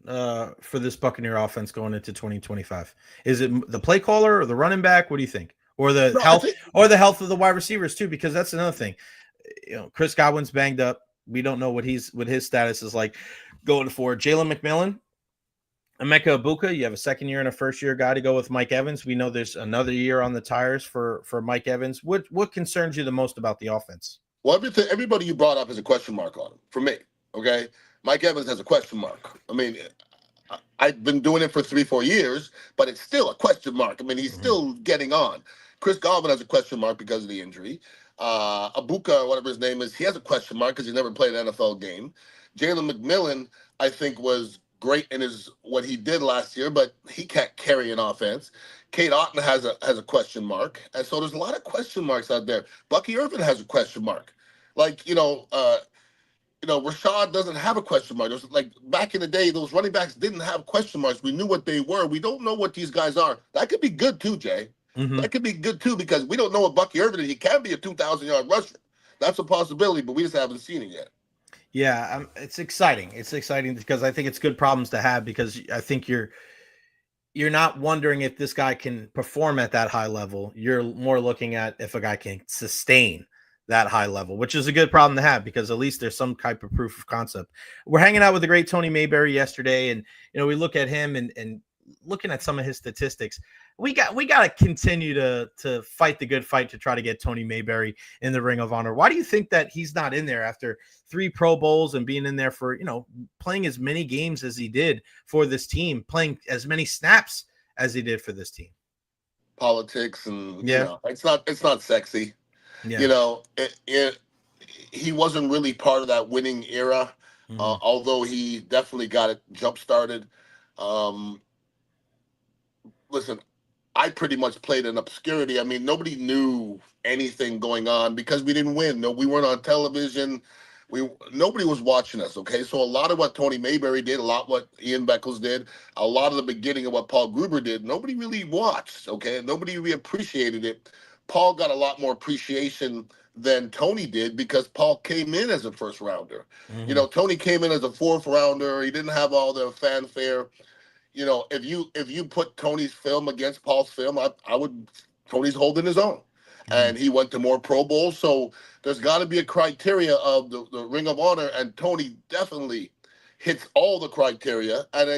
for this Buccaneer offense going into 2025? Is it the play caller or the running back? What do you think? Or the health of the wide receivers too, because that's another thing. Chris Godwin's banged up. We don't know what his status is like going forward. Jalen McMillan, Emeka Egbuka, you have a second year and a first year guy to go with Mike Evans. We know there's another year on the tires for Mike Evans. What concerns you the most about the offense? Well, everybody you brought up has a question mark on him for me. Okay, Mike Evans has a question mark. I mean, I've been doing it for 3-4 years, but it's still a question mark. I mean, he's still getting on. Chris Godwin has a question mark because of the injury. Egbuka, whatever his name is, he has a question mark because he never played an NFL game. Jalen McMillan, I think, was great in what he did last year, but he can't carry an offense. Kate Otten has a question mark, and so there's a lot of question marks out there. Bucky Irvin has a question mark. Like, Rashad doesn't have a question mark. Like back in the day, those running backs didn't have question marks. We knew what they were. We don't know what these guys are. That could be good too, Jay. Mm-hmm. That could be good too, because we don't know what Bucky Irvin is. He can be a 2,000-yard rusher. That's a possibility, but we just haven't seen it yet. Yeah, it's exciting. It's exciting because I think it's good problems to have, because I think you're not wondering if this guy can perform at that high level. You're more looking at if a guy can sustain that high level, which is a good problem to have, because at least there's some type of proof of concept. We're hanging out with the great Tony Mayberry yesterday, and we look at him and looking at some of his statistics. We got to continue to fight the good fight to try to get Tony Mayberry in the Ring of Honor. Why do you think that he's not in there after 3 Pro Bowls and being in there for, playing as many games as he did for this team, playing as many snaps as he did for this team? Politics and it's not sexy. Yeah. He wasn't really part of that winning era, although he definitely got it jump started. Listen, I pretty much played in obscurity. I mean, nobody knew anything going on because we didn't win. No, we weren't on television. Nobody was watching us, okay? So a lot of what Tony Mayberry did, a lot what Ian Beckles did, a lot of the beginning of what Paul Gruber did, nobody really watched, okay? Nobody really appreciated it. Paul got a lot more appreciation than Tony did because Paul came in as a first rounder. You know, Tony came in as a fourth rounder. He didn't have all the fanfare. You know, if you put Tony's film against Paul's film, I would. Tony's holding his own, and he went to more Pro Bowls. So there's got to be a criteria of the Ring of Honor, and Tony definitely hits all the criteria. And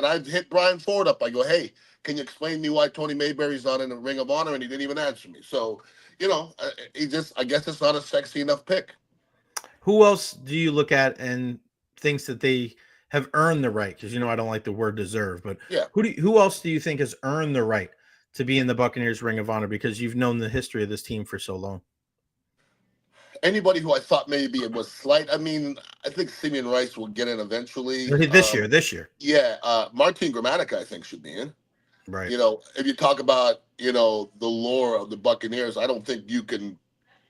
I've hit Brian Ford up. I go, hey, can you explain to me why Tony Mayberry's not in the Ring of Honor? And he didn't even answer me. So, you know, I guess it's not a sexy enough pick. Who else do you look at and thinks that they have earned the right? Because, you know, I don't like the word deserve, but yeah, who else do you think has earned the right to be in the Buccaneers Ring of Honor, because you've known the history of this team for so long? Anybody who I thought maybe it was slight. I mean, I think Simeon Rice will get in eventually. This year. Yeah. Martin Gramatica, I think, should be in. Right. You know, if you talk about, you know, the lore of the Buccaneers, I don't think you can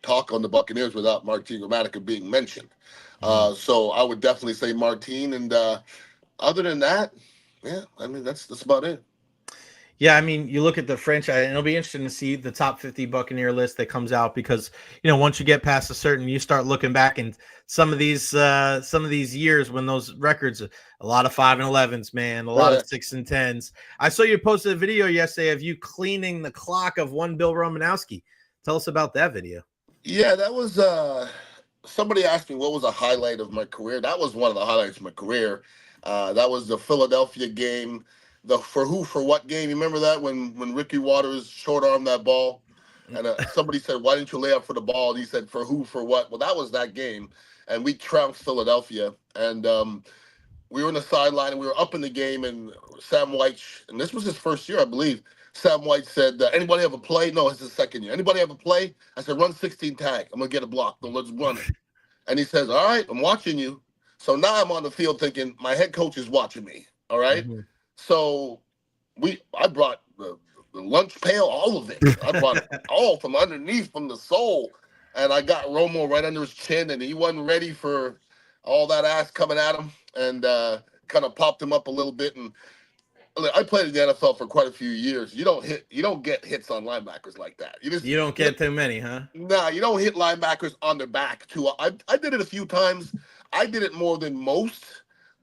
talk on the Buccaneers without Martin Gramatica being mentioned. So I would definitely say Martin. And other than that, yeah, I mean, that's about it. Yeah, I mean, you look at the franchise, and it'll be interesting to see the top 50 Buccaneer list that comes out, because, you know, once you get past a certain, you start looking back, and some of these years when those records, a lot of 5-11s, man, a lot of 6-10s. I saw you posted a video yesterday of you cleaning the clock of one Bill Romanowski. Tell us about that video. Yeah, that was somebody asked me what was a highlight of my career. That was one of the highlights of my career. That was the Philadelphia game. The for who, for what game? You remember that when Ricky Waters short-armed that ball? And somebody said, why didn't you lay up for the ball? And he said, for who, for what? Well, that was that game. And we trounced Philadelphia. And we were on the sideline, and we were up in the game. And Sam White, and this was his first year, I believe. Sam White said, anybody have a play? No, it's his second year. Anybody have a play? I said, run 16 tag. I'm going to get a block. No, let's run it. And he says, all right, I'm watching you. So now I'm on the field thinking, my head coach is watching me. All right. So I brought the lunch pail, all of it. I brought it all from underneath, from the sole. And I got Romo right under his chin, and he wasn't ready for all that ass coming at him, and kind of popped him up a little bit. And I played in the NFL for quite a few years. You don't get hits on linebackers like that. You don't get too many, huh? Nah, you don't hit linebackers on their back too. I did it a few times. I did it more than most,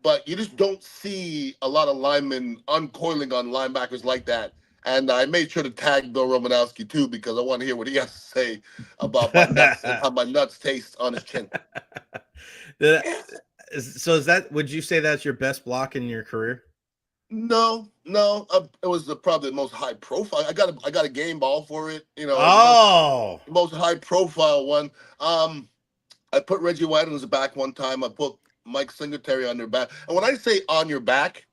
but you just don't see a lot of linemen uncoiling on linebackers like that. And I made sure to tag Bill Romanowski too, because I want to hear what he has to say about my nuts and how my nuts taste on his chin. So would you say that's your best block in your career? No. It was probably the most high profile. I got a game ball for it. You know. Oh, most high profile one. I put Reggie White on his back one time. I put Mike Singletary on their back. And when I say on your back,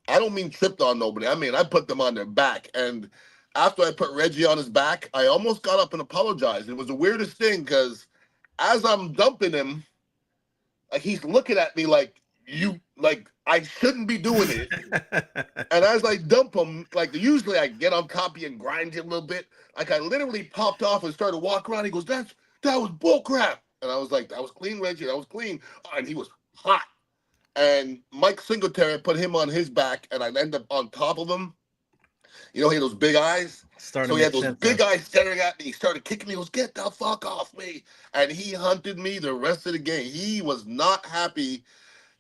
I don't mean tripped on nobody. I mean I put them on their back. And after I put Reggie on his back, I almost got up and apologized. It was the weirdest thing, because as I'm dumping him, like, he's looking at me like I shouldn't be doing it. And as I dump him, like usually I get on copy and grind it a little bit. Like I literally popped off and started walking around. He goes, that was bull crap. And I was like, that was clean, Reggie. That was clean. And he was hot. And Mike Singletary put him on his back, and I ended up on top of him. You know, he had those big eyes. So he had those big eyes staring at me. He started kicking me. He goes, get the fuck off me. And he hunted me the rest of the game. He was not happy,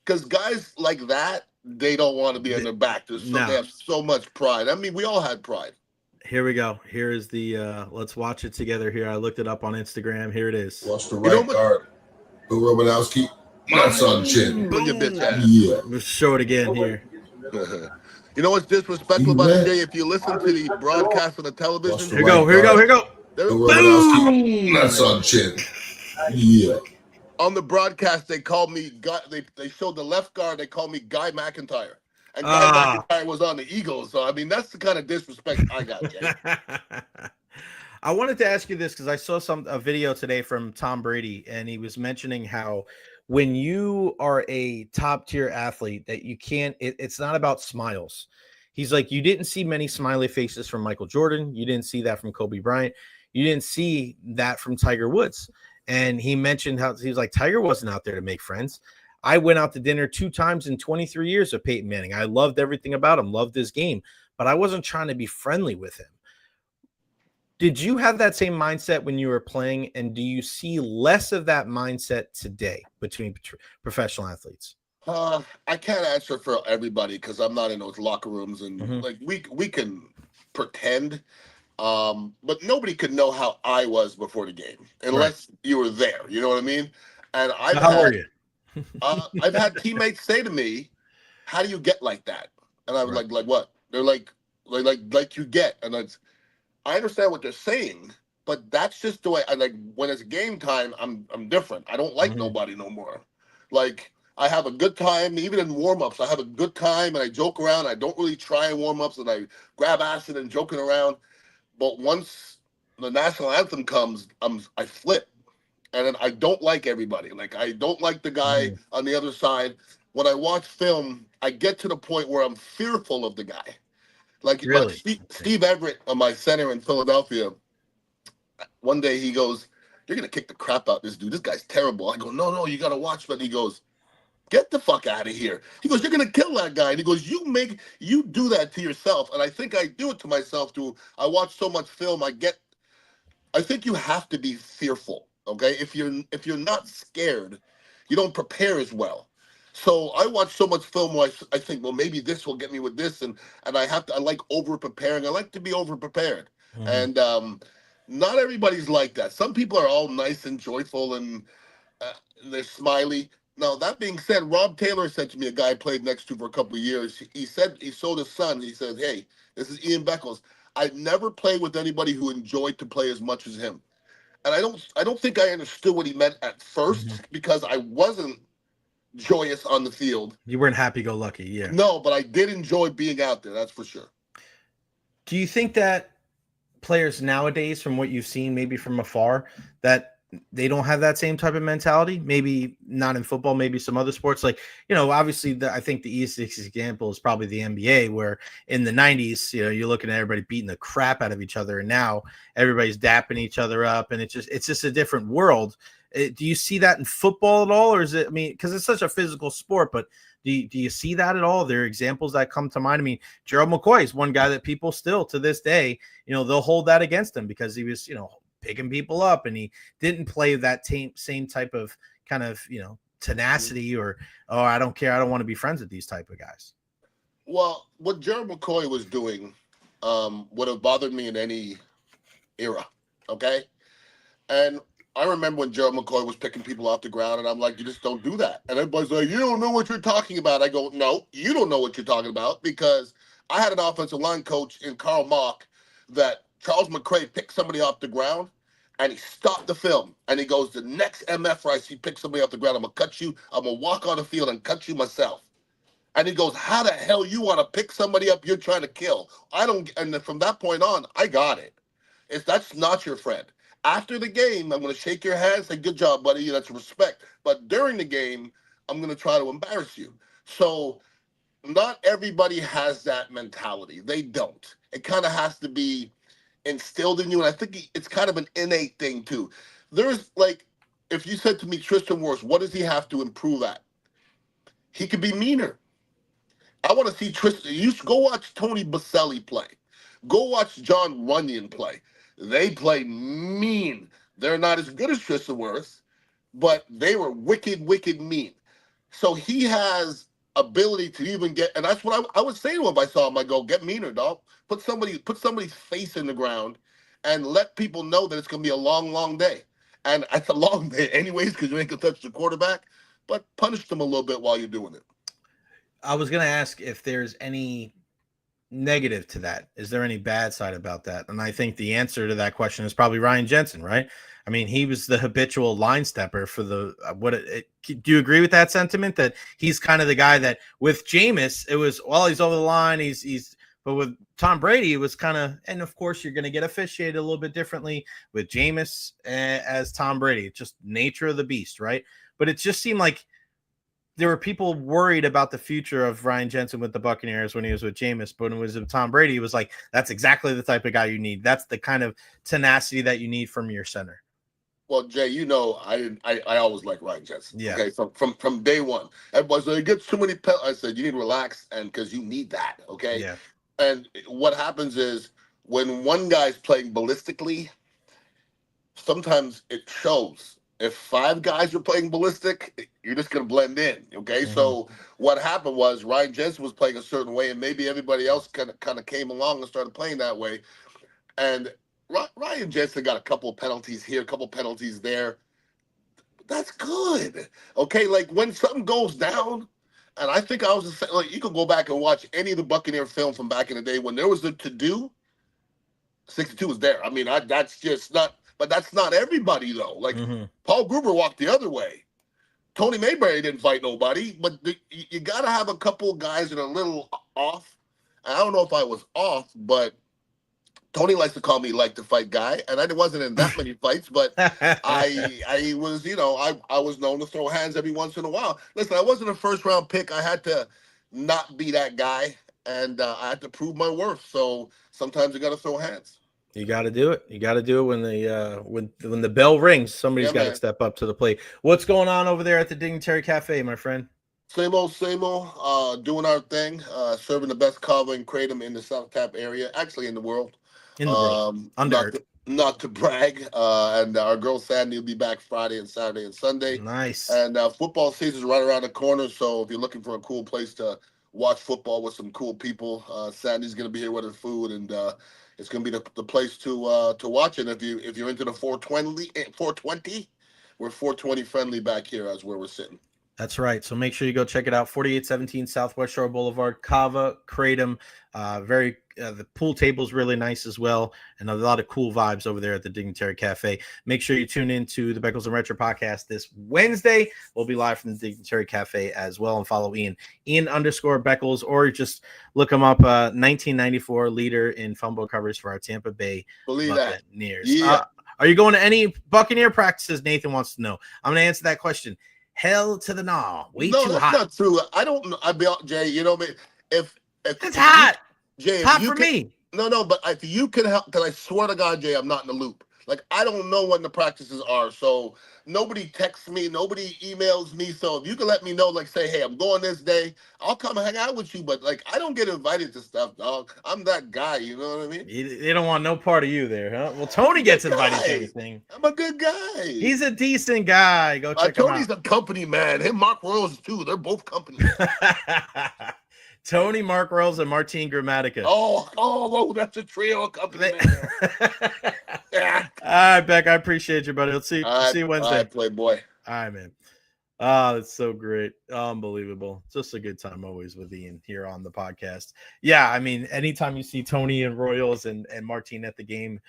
because guys like that, they don't want to be in their back. They have so much pride. I mean, we all had pride. Here we go. Here is the let's watch it together here. I looked it up on Instagram. Here it is. Watch the right guard. Bill Romanowski. Nuts on chin. Yeah. Let's show it again here. You know what's disrespectful about it, Jay? If you listen to the broadcast on the television. Here we go. Boom! Nuts on chin. Yeah. On the broadcast, they called me they showed the left guard, they called me Guy McIntyre. And Guy McIntyre was on the Eagles. So I mean, that's the kind of disrespect I got, Jay. I wanted to ask you this, because I saw a video today from Tom Brady, and he was mentioning how when you are a top tier athlete, that you can't, it's not about smiles. He's like, you didn't see many smiley faces from Michael Jordan. You didn't see that from Kobe Bryant. You didn't see that from Tiger Woods. And he mentioned how he was like, Tiger wasn't out there to make friends. I went out to dinner 2 times in 23 years with Peyton Manning. I loved everything about him, loved his game, but I wasn't trying to be friendly with him. Did you have that same mindset when you were playing, and do you see less of that mindset today between professional athletes? I can't answer for everybody because I'm not in those locker rooms, and like we can pretend, but nobody could know how I was before the game unless you were there. You know what I mean? And How were you? I've had teammates say to me, "How do you get like that?" And I was like what? They're like you get, and I understand what they're saying, but that's just the way I like when it's game time, I'm different. I don't like nobody no more. Like I have a good time, even in warm-ups, I have a good time and I joke around. I don't really try in warm-ups and I grab acid and joking around. But once the national anthem comes, I flip. And then I don't like everybody. Like I don't like the guy on the other side. When I watch film, I get to the point where I'm fearful of the guy. Like Steve Everett, my center in Philadelphia, one day he goes, "You're gonna kick the crap out of this dude. This guy's terrible." I go, "No, you gotta watch." But he goes, "Get the fuck out of here." He goes, "You're gonna kill that guy." And he goes, "You do that to yourself." And I think I do it to myself too. I watch so much film. I think you have to be fearful. Okay, if you're not scared, you don't prepare as well. So I watch so much film where I think, well, maybe this will get me with this, and I like over preparing. I like to be over prepared, and not everybody's like that. Some people are all nice and joyful and they're smiley. Now that being said, Rob Taylor said to me, a guy I played next to for a couple of years. He said he showed his son. He said, "Hey, this is Ian Beckles. I've never played with anybody who enjoyed to play as much as him." And I don't think I understood what he meant at first because I wasn't joyous on the field. You weren't happy-go-lucky, yeah. No, but I did enjoy being out there. That's for sure. Do you think that players nowadays, from what you've seen, maybe from afar, that they don't have that same type of mentality? Maybe not in football, maybe some other sports. Like, obviously I think the easiest example is probably the NBA, where in the 90s, you're looking at everybody beating the crap out of each other. And now everybody's dapping each other up, and it's just a different world. Do you see that in football at all? Or is it, because it's such a physical sport, but do you see that at all? There are examples that come to mind. Gerald McCoy is one guy that people still to this day, they'll hold that against him because he was, picking people up, and he didn't play that same type of kind of, tenacity or, oh, I don't care, I don't want to be friends with these type of guys. Well, what Gerald McCoy was doing would have bothered me in any era, okay? And I remember when Gerald McCoy was picking people off the ground, and I'm like, you just don't do that. And everybody's like, you don't know what you're talking about. I go, no, you don't know what you're talking about, because I had an offensive line coach in Karl Mock that Charles McCray picked somebody off the ground, and he stopped the film, and he goes, the next MF I see pick somebody off the ground, I'm going to cut you. I'm going to walk on the field and cut you myself. And he goes, how the hell you want to pick somebody up you're trying to kill? And then from that point on, I got it. That's not your friend. After the game, I'm going to shake your hand, say, good job, buddy. That's respect. But during the game, I'm going to try to embarrass you. So not everybody has that mentality. They don't. It kind of has to be instilled in you. And I think it's kind of an innate thing, too. There's, like, if you said to me, Tristan Wirfs, what does he have to improve at? He could be meaner. I want to see Tristan. You go watch Tony Baselli play. Go watch John Runyon play. They play mean. They're not as good as Tristan Wirfs, but they were wicked, wicked mean. So he has ability to even get, and that's what I would say to him if I saw him. I go, get meaner, dog. Put somebody's face in the ground and let people know that it's going to be a long, long day. And it's a long day anyways because you ain't going to touch the quarterback, but punish them a little bit while you're doing it. I was going to ask if there's any negative to that. Is there any bad side about that? And I think the answer to that question is probably Ryan Jensen, right? I mean, he was the habitual line stepper for the do you agree with that sentiment, that he's kind of the guy that with Jameis, it was, well, he's over the line, but with Tom Brady, it was kind of, and of course you're going to get officiated a little bit differently with Jameis as Tom Brady. It's just nature of the beast, right? But it just seemed like there were people worried about the future of Ryan Jensen with the Buccaneers when he was with Jameis, but when it was with Tom Brady, it was like, that's exactly the type of guy you need. That's the kind of tenacity that you need from your center. Well, Jay, I always like Ryan Jensen. Yeah. Okay, from day one. Everybody's like, he gets too many penalties. I said, you need to relax, and because you need that. Okay. Yeah. And what happens is when one guy's playing ballistically, sometimes it shows. If 5 guys are playing ballistic, you're just going to blend in. Okay. Mhm. So what happened was Ryan Jensen was playing a certain way, and maybe everybody else kind of came along and started playing that way. And Ryan Jensen got a couple of penalties here, a couple of penalties there. That's good. Okay. Like when something goes down, and I think I was just like, you could go back and watch any of the Buccaneer film from back in the day when there was the to do. 62 was there. I mean, that's just not, but that's not everybody though. Like Paul Gruber walked the other way. Tony Mayberry didn't fight nobody, but you got to have a couple guys that are a little off. I don't know if I was off, but Tony likes to call me like the fight guy, and I wasn't in that many fights, but I was, I was known to throw hands every once in a while. Listen, I wasn't a first round pick. I had to not be that guy, and I had to prove my worth. So sometimes you got to throw hands. You got to do it. You got to do it when the when the bell rings. Somebody's got to step up to the plate. What's going on over there at the Dignitary Cafe, my friend? Same old, doing our thing, serving the best kava and kratom in the South Tap area, actually in the world. In the world. Not to brag. And our girl Sandy will be back Friday and Saturday and Sunday. Nice. And football season is right around the corner. So if you're looking for a cool place to watch football with some cool people, Sandy's going to be here with her food, and it's going to be the place to watch it. If you're into the 420, we're 420 friendly back here as where we're sitting. That's right. So make sure you go check it out. 4817 Southwest Shore Boulevard, Kava, Kratom. The pool table is really nice as well, and a lot of cool vibes over there at the Dignitary Cafe. Make sure you tune in to the Beckles and Recher podcast this Wednesday. We'll be live from the Dignitary Cafe as well, and follow Ian _Beckles, or just look him up. 1994 leader in fumble covers for our Tampa Bay Buccaneers. Yeah. Are you going to any Buccaneer practices? Nathan wants to know. I'm going to answer that question. Hell to the no. Too hot. That's not true. I don't know. Jay, you know me. If it's hot. Jay, it's hot for me. No, but if you can help, because I swear to God, Jay, I'm not in the loop. Like, I don't know when the practices are. So nobody texts me, nobody emails me. So if you can let me know, like, say, hey, I'm going this day, I'll come hang out with you. But like, I don't get invited to stuff, dog. I'm that guy. You know what I mean? They don't want no part of you there, huh? Well, Tony gets invited to everything. I'm a good guy. He's a decent guy. Go check him out. Tony's a company man. Him, Mark Rose too. They're both companies. Tony, Mark Rose, and Martin Gramatica. Oh, that's a trio of company. All right, Beck. I appreciate you, buddy. Let's see you Wednesday. All right, Playboy. All right, man. That's so great. Unbelievable. Just a good time always with Ian here on the podcast. Yeah, I mean, anytime you see Tony and Royals and Martin at the game,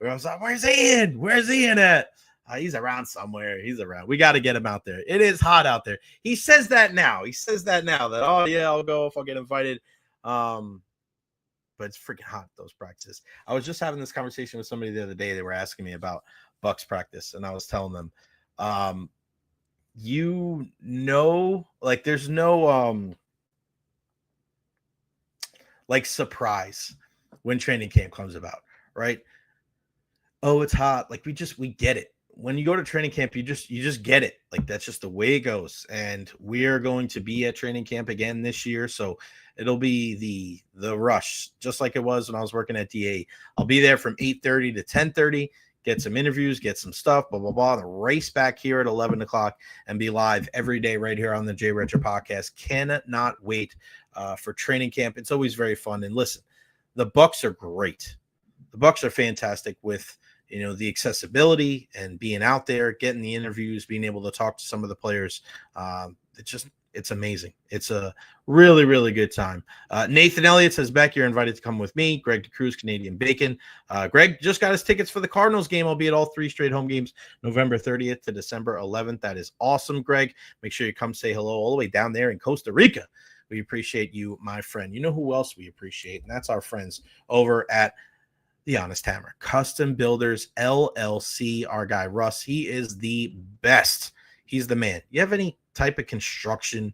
I was like, where's Ian? Where's Ian at? He's around somewhere. He's around. We got to get him out there. It is hot out there. He says that now. That, oh, yeah, I'll go if I'll get invited. But it's freaking hot, those practices. I was just having this conversation with somebody the other day. They were asking me about Bucks practice, and I was telling them, like there's no like surprise when training camp comes about, right? Oh, it's hot. Like we get it. When you go to training camp, you just get it. Like that's just the way it goes. And we are going to be at training camp again this year. So it'll be the rush, just like it was when I was working at DA. I'll be there from 8:30 to 10:30, get some interviews, get some stuff, blah, blah, blah, and race back here at 11 o'clock and be live every day right here on the Jay Recher podcast. Cannot wait for training camp. It's always very fun. And listen, the Bucks are great. The Bucks are fantastic with the accessibility and being out there, getting the interviews, being able to talk to some of the players. It's amazing. It's a really, really good time. Nathan Elliott says, Beck, you're invited to come with me. Greg DeCruz, Canadian Bacon. Greg just got his tickets for the Cardinals game. I'll be at all 3 straight home games, November 30th to December 11th. That is awesome, Greg. Make sure you come say hello all the way down there in Costa Rica. We appreciate you, my friend. You know who else we appreciate, and that's our friends over at The Honest Hammer Custom Builders LLC. Our guy Russ, he is the best. He's the man. You have any type of construction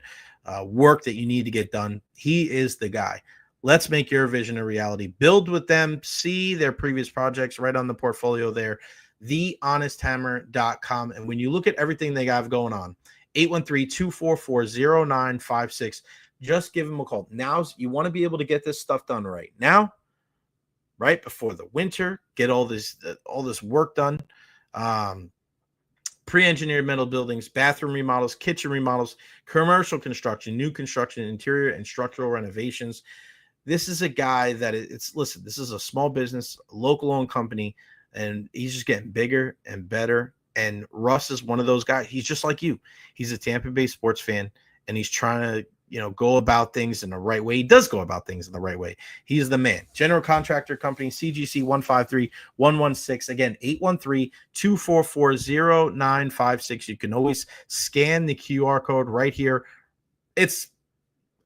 work that you need to get done, he is the guy. Let's make your vision a reality. Build with them. See their previous projects right on the portfolio there. TheHonestHammer.com. And when you look at everything they have going on, 813-244-0956. Just give them a call. Now you want to be able to get this stuff done right now. right before the winter, get all this work done. Pre-engineered metal buildings, bathroom remodels, kitchen remodels, commercial construction, new construction, interior and structural renovations. This is a guy that listen, this is a small business, local owned company, and he's just getting bigger and better. And Russ is one of those guys. He's just like you. He's a Tampa Bay sports fan, and he's trying to, go about things in the right way. He does go about things in the right way. He's the man. General Contractor Company, CGC 153-116. Again, 813-244-0956. You can always scan the QR code right here. It's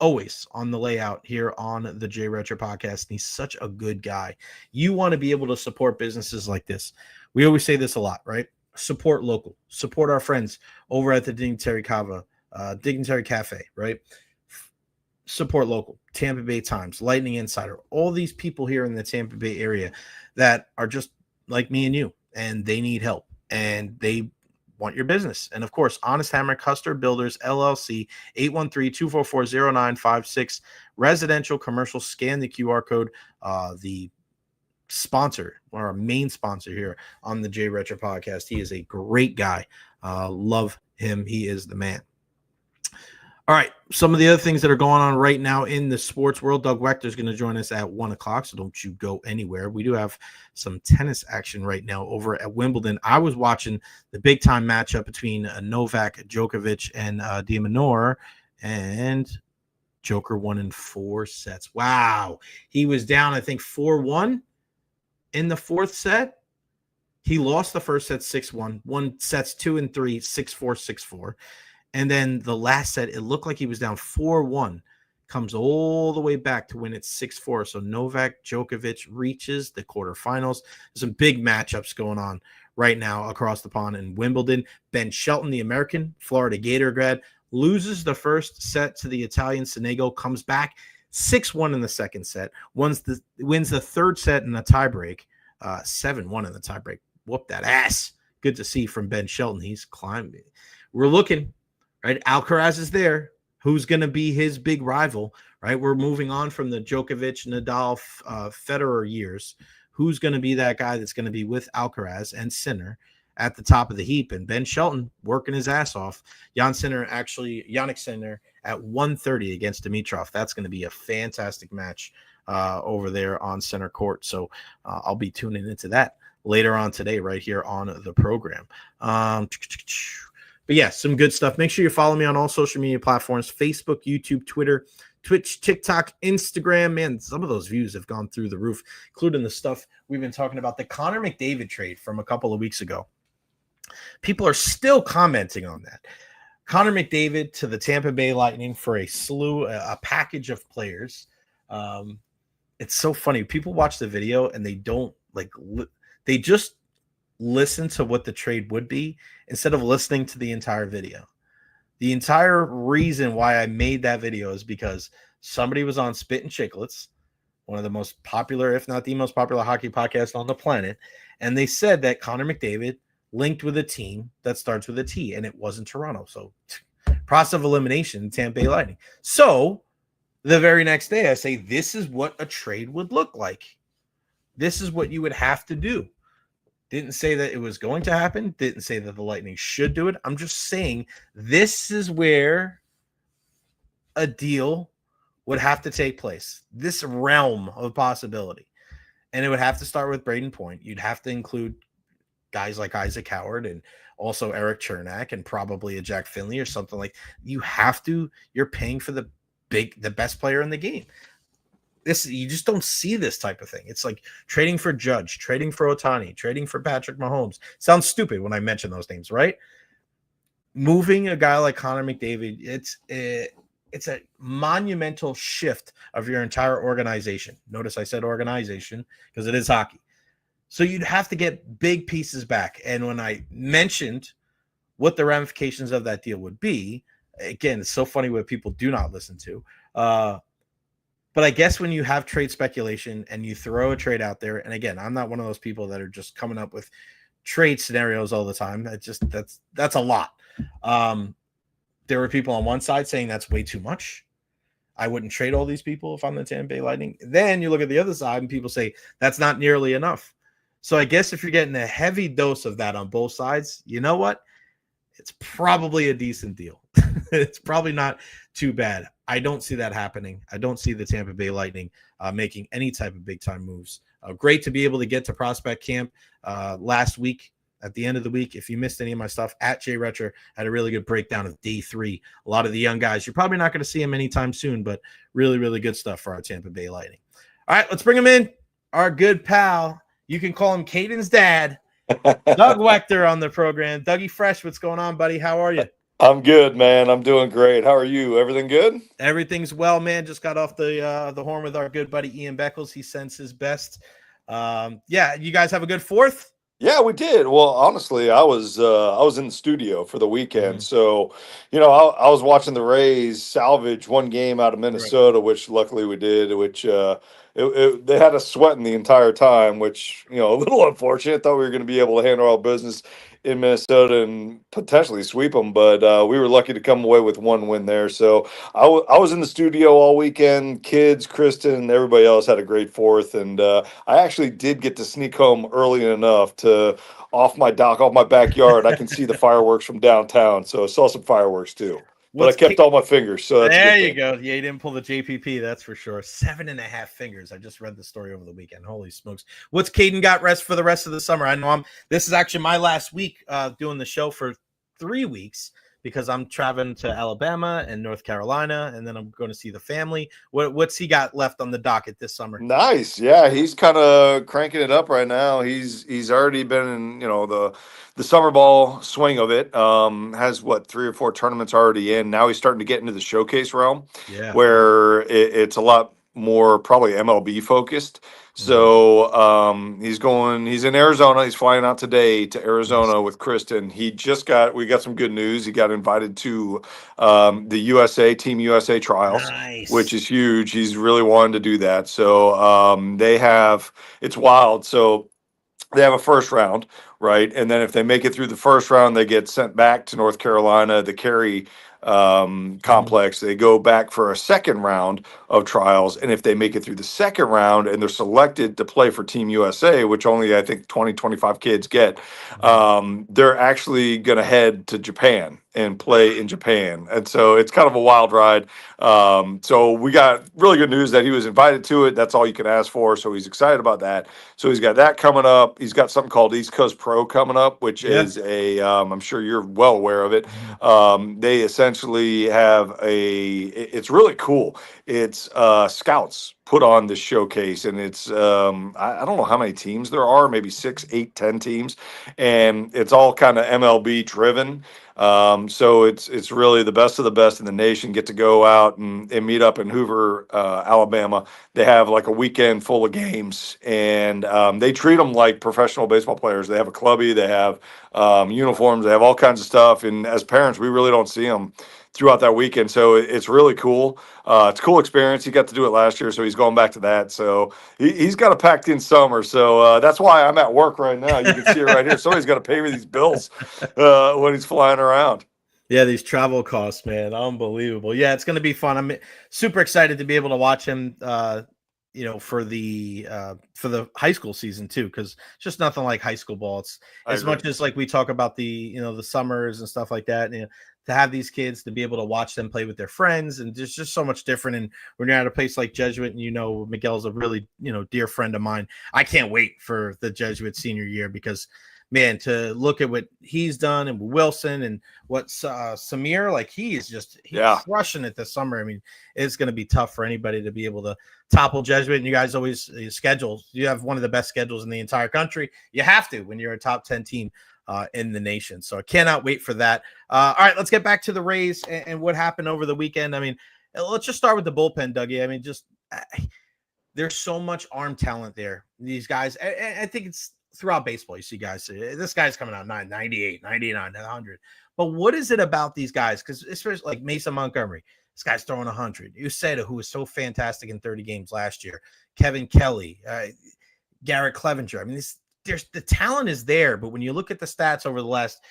always on the layout here on the Recher podcast. And he's such a good guy. You want to be able to support businesses like this. We always say this a lot, right? Support local, support our friends over at the Dignitary Cafe, right? Support local, Tampa Bay Times, Lightning Insider, all these people here in the Tampa Bay area that are just like me and you, and they need help and they want your business. And of course, Honest Hammer Custer Builders LLC, 813-244-0956, residential, commercial, scan the QR code. The sponsor, or our main sponsor here on the Recher podcast. He is a great guy. Love him. He is the man. All right. Some of the other things that are going on right now in the sports world. Doug Waechter is going to join us at 1 o'clock, so don't you go anywhere. We do have some tennis action right now over at Wimbledon. I was watching the big-time matchup between Novak Djokovic and de Minaur, and Joker won in 4 sets. Wow. He was down, I think, 4-1 in the 4th set. He lost the first set 6-1, won sets 2 and 3, 6-4, 6-4. And then the last set, it looked like he was down 4-1, comes all the way back to win it 6-4. So Novak Djokovic reaches the quarterfinals. There's some big matchups going on right now across the pond in Wimbledon. Ben Shelton, the American, Florida Gator grad, loses the first set to the Italian Sonego, comes back 6-1 in the second set, wins the third set in a tiebreak, 7-1 in the tiebreak. Whoop that ass. Good to see from Ben Shelton. He's climbing. We're looking. Right, Alcaraz is there. Who's going to be his big rival? Right, we're moving on from the Djokovic, Nadal, Federer years. Who's going to be that guy that's going to be with Alcaraz and Sinner at the top of the heap? And Ben Shelton working his ass off. Jannik Sinner at 1:30 against Dimitrov. That's going to be a fantastic match over there on center court. So I'll be tuning into that later on today, right here on the program. But yeah, some good stuff. Make sure you follow me on all social media platforms: Facebook, YouTube, Twitter, Twitch, TikTok, Instagram. Man, some of those views have gone through the roof, including the stuff we've been talking about, the Connor McDavid trade from a couple of weeks ago. People are still commenting on that. Connor McDavid to the Tampa Bay Lightning for a package of players. It's so funny. People watch the video and they don't they just listen to what the trade would be instead of listening to the entire video. The entire reason why I made that video is because somebody was on Spit and Chicklets, one of the most popular, if not the most popular hockey podcast on the planet, and they said that Connor McDavid linked with a team that starts with a T, and it wasn't Toronto. So process of elimination, Tampa Bay Lightning. So the very next day I say, this is what a trade would look like. This is what you would have to do. Didn't say that it was going to happen. Didn't say that the Lightning should do it. I'm just saying this is where a deal would have to take place. This realm of possibility. And it would have to start with Braden Point. You'd have to include guys like Isaac Howard and also Eric Chernak and probably a Jack Finley or something like. You have to. You're paying for the best player in the game. You just don't see this type of thing. It's like trading for Judge, trading for Ohtani, trading for Patrick Mahomes. Sounds stupid when I mention those names, right? Moving a guy like Connor McDavid, it's a monumental shift of your entire organization. Notice I said organization because it is hockey. So you'd have to get big pieces back. And when I mentioned what the ramifications of that deal would be, again, it's so funny what people do not listen to. But I guess when you have trade speculation and you throw a trade out there, and again, I'm not one of those people that are just coming up with trade scenarios all the time. That's a lot. There were people on one side saying that's way too much. I wouldn't trade all these people if I'm the Tampa Bay Lightning. Then you look at the other side and people say that's not nearly enough. So I guess if you're getting a heavy dose of that on both sides, you know what? It's probably a decent deal. It's probably not too bad. I don't see that happening. I don't see the Tampa Bay Lightning making any type of big-time moves. Great to be able to get to prospect camp last week. At the end of the week, if you missed any of my stuff, at Jay Recher had a really good breakdown of day 3. A lot of the young guys, you're probably not going to see them anytime soon, but really, really good stuff for our Tampa Bay Lightning. All right, let's bring him in. Our good pal. You can call him Caden's dad, Doug Waechter on the program. Dougie Fresh, what's going on, buddy? How are you? I'm good, man. I'm doing great. How are you? Everything good? Everything's well, man. Just got off the horn with our good buddy Ian Beckles. He sends his best. Yeah, you guys have a good 4th? Yeah, we did. Well, honestly, I was in the studio for the weekend, so I was watching the Rays salvage one game out of Minnesota, which luckily we did. Which they had us sweating the entire time, which a little unfortunate. Thought we were going to be able to handle our business in Minnesota and potentially sweep them, but we were lucky to come away with one win there. So I was in the studio all weekend. Kids, Kristen, everybody else had a great 4th, and I actually did get to sneak home early enough to off my backyard. I can see the fireworks from downtown, so I saw some fireworks too. But I kept all my fingers, so that's there you go. Yeah, you didn't pull the JPP, that's for sure. 7.5 fingers. I just read the story over the weekend. Holy smokes! What's Caden got rest for the rest of the summer? I know this is actually my last week doing the show for 3 weeks because I'm traveling to Alabama and North Carolina, and then I'm going to see the family. What's he got left on the docket this summer? Nice, yeah, he's kind of cranking it up right now. He's already been in the summer ball swing of it. Has 3 or 4 tournaments already in. Now he's starting to get into the showcase realm, where it's a lot more probably MLB focused. So he's in Arizona. He's flying out today to Arizona with Kristen. We got some good news. He got invited to the Team USA trials, which is huge. He's really wanted to do that. So it's wild. So they have a first round, right? And then if they make it through the first round, they get sent back to North Carolina, the Cary complex. They go back for a second round of trials, and if they make it through the second round and they're selected to play for Team USA, which only I think 20-25 kids get, they're actually going to head to Japan and play in Japan. And so it's kind of a wild ride. So we got really good news that he was invited to it. That's all you can ask for. So he's excited about that. So he's got that coming up. He's got something called East Coast Pro coming up, which is I'm sure you're well aware of it. They essentially have it's really cool. It's scouts put on this showcase, and it's I don't know how many teams there are, maybe 6, 8, 10 teams, and it's all kind of MLB driven. So it's really the best of the best in the nation get to go out and meet up in Hoover, Alabama. They have like a weekend full of games, and they treat them like professional baseball players. They have a clubby, they have uniforms, they have all kinds of stuff. And as parents, we really don't see them throughout that weekend. So it's really cool. It's a cool experience. He got to do it last year, so he's going back to that. So he's got a packed in summer. So that's why I'm at work right now. You can see it right here. Somebody's got to pay me these bills when he's flying around. Yeah, these travel costs, man, unbelievable. Yeah, it's going to be fun. I'm super excited to be able to watch him, for the high school season too, because it's just nothing like high school ball. It's as much as like we talk about the the summers and stuff like that. To have these kids to be able to watch them play with their friends, and there's just so much different. And when you're at a place like Jesuit, and Miguel's a really dear friend of mine, I can't wait for the Jesuit senior year because, man, to look at what he's done and Wilson and what Samir, like he's crushing it this summer. I mean, it's going to be tough for anybody to be able to topple Jesuit. And you guys always you have one of the best schedules in the entire country. You have to when you're a top 10 team in the nation. So I cannot wait for that. All right, let's get back to the Rays and what happened over the weekend. I mean, let's just start with the bullpen, Dougie. I mean, there's so much arm talent there. These guys, I think it's throughout baseball. You see guys say, this guy's coming out 98, 99, 100. But what is it about these guys? Because especially like Mason Montgomery, this guy's throwing 100. Uceda, who was so fantastic in 30 games last year. Kevin Kelly, Garrett Clevenger. I mean, the talent is there, but when you look at the stats over the last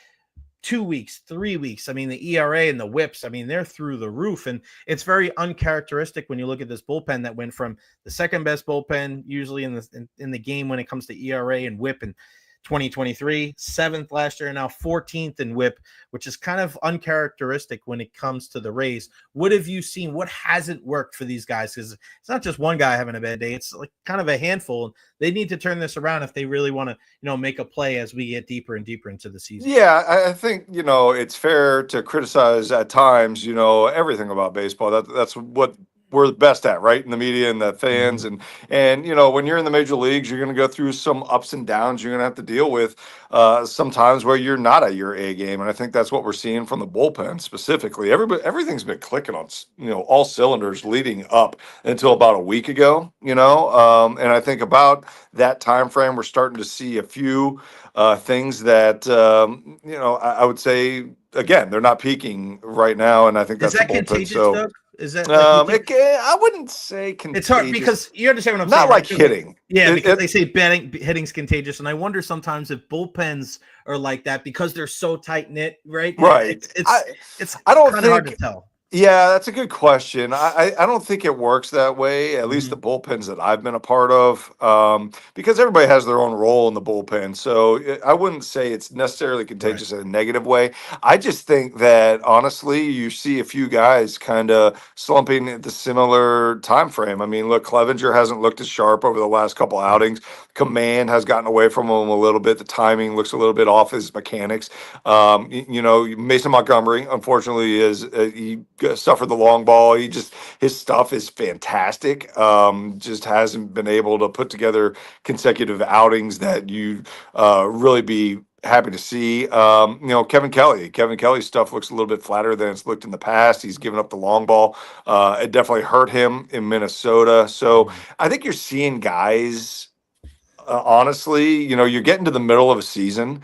2 weeks, 3 weeks. I mean, the ERA and the whips, I mean, they're through the roof. And it's very uncharacteristic when you look at this bullpen that went from the second best bullpen usually in the game when it comes to ERA and whip in 2023, 7th last year, and now 14th in whip, which is kind of uncharacteristic when it comes to the Rays. What have you seen? What hasn't worked for these guys? Because it's not just one guy having a bad day. It's like kind of a handful. They need to turn this around if they really want to, make a play as we get deeper and deeper into the season. Yeah, I think, it's fair to criticize at times, everything about baseball. That's what we're the best at, right? In the media and the fans. And when you're in the major leagues, you're going to go through some ups and downs you're going to have to deal with sometimes where you're not at your A game. And I think that's what we're seeing from the bullpen specifically. Everything's been clicking on, all cylinders leading up until about a week ago, and I think about that time frame, we're starting to see a few things that, I would say, again, they're not peaking right now. And I think that's Is that the bullpen. contagious, So, Doug? Is that like I wouldn't say contagious. it's hard because you understand what I'm saying. Not like right? hitting. Yeah, because they say hitting's contagious, and I wonder sometimes if bullpens are like that because they're so tight knit, right? Right. It's I don't kind of hard to think. tell. Yeah, that's a good question. I don't think it works that way, at least the bullpens that I've been a part of, because everybody has their own role in the bullpen. So I wouldn't say it's necessarily contagious in a negative way. I just think that, honestly, you see a few guys kind of slumping at the similar time frame. I mean, look, Clevenger hasn't looked as sharp over the last couple outings. Command has gotten away from him a little bit. The timing looks a little bit off his mechanics. Mason Montgomery, unfortunately, he suffered the long ball. His stuff is fantastic. Just hasn't been able to put together consecutive outings that you really be happy to see. Kevin Kelly's stuff looks a little bit flatter than it's looked in the past. He's given up the long ball. It definitely hurt him in Minnesota. So I think you're seeing guys. Honestly, you're getting to the middle of a season.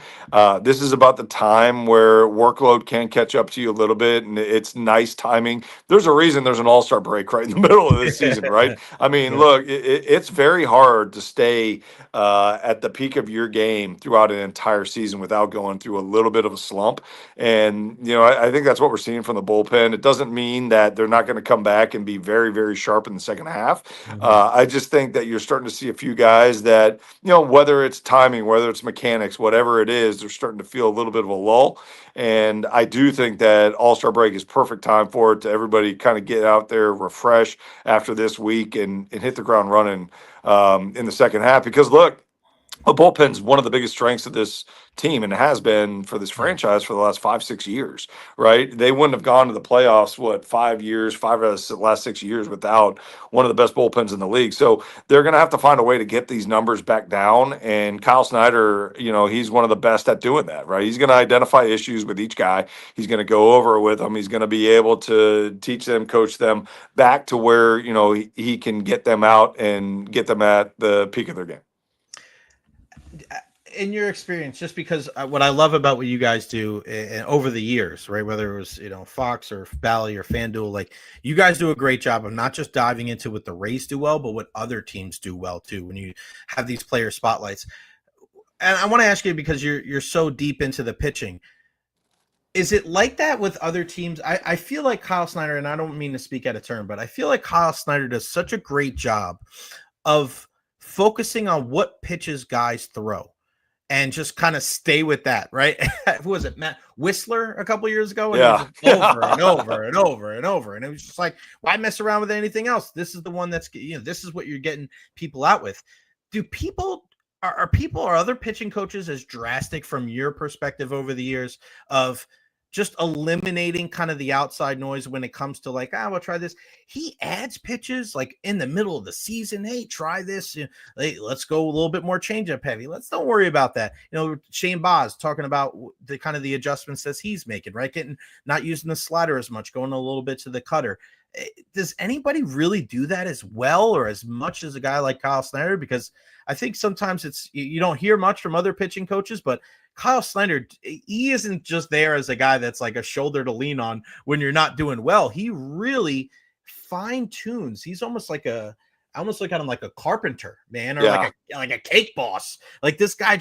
This is about the time where workload can catch up to you a little bit, and it's nice timing. There's a reason there's an all-star break right in the middle of this season, right? I mean, look, it's very hard to stay at the peak of your game throughout an entire season without going through a little bit of a slump. And, I think that's what we're seeing from the bullpen. It doesn't mean that they're not going to come back and be very, very sharp in the second half. I just think that you're starting to see a few guys that, whether it's timing, whether it's mechanics, whatever it is, they're starting to feel a little bit of a lull. And I do think that All-Star break is perfect time for it to everybody kind of get out there, refresh after this week and hit the ground running in the second half. Because look, the bullpen's one of the biggest strengths of this team, and it has been for this franchise for the last 5-6 years, right? They wouldn't have gone to the playoffs, 5 of the last 6 years without one of the best bullpens in the league. So they're going to have to find a way to get these numbers back down. And Kyle Snyder, he's one of the best at doing that, right? He's going to identify issues with each guy. He's going to go over with them. He's going to be able to teach them, coach them back to where, he can get them out and get them at the peak of their game. In your experience, just because what I love about what you guys do over the years, right? Whether it was, Fox or Bally or FanDuel, like you guys do a great job of not just diving into what the Rays do well, but what other teams do well too. When you have these player spotlights, and I want to ask you because you're so deep into the pitching. Is it like that with other teams? I feel like Kyle Snyder, and I don't mean to speak out of turn, but I feel like Kyle Snyder does such a great job of focusing on what pitches guys throw and just kind of stay with that, right? Who was it, Matt Whistler a couple years ago? And over and over and over and over. And it was just like, why mess around with anything else? This is the one that's, this is what you're getting people out with. Are other pitching coaches as drastic from your perspective over the years of just eliminating kind of the outside noise when it comes to like, we'll try this. He adds pitches like in the middle of the season. Hey, try this. Hey, let's go a little bit more changeup heavy. Don't worry about that. Shane Baz talking about the kind of the adjustments that he's making, right? Not using the slider as much, going a little bit to the cutter. Does anybody really do that as well or as much as a guy like Kyle Snyder? Because I think sometimes you don't hear much from other pitching coaches, but Kyle Snyder, he isn't just there as a guy that's like a shoulder to lean on when you're not doing well. He really fine tunes. He's almost like I almost look at him like a carpenter, man, or like a cake boss. Like this guy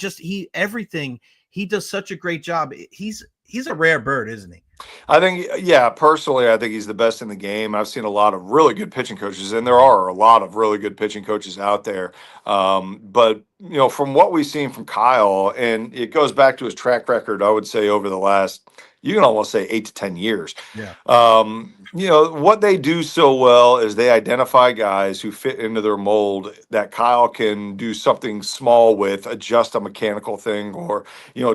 everything. He does such a great job. He's he's a rare bird, isn't he? I think, yeah, personally, I think he's the best in the game. I've seen a lot of really good pitching coaches, and there are a lot of really good pitching coaches out there. But, from what we've seen from Kyle, and it goes back to his track record, I would say over the last, you can almost say 8 to 10 years. Yeah. What they do so well is they identify guys who fit into their mold that Kyle can do something small with, adjust a mechanical thing or,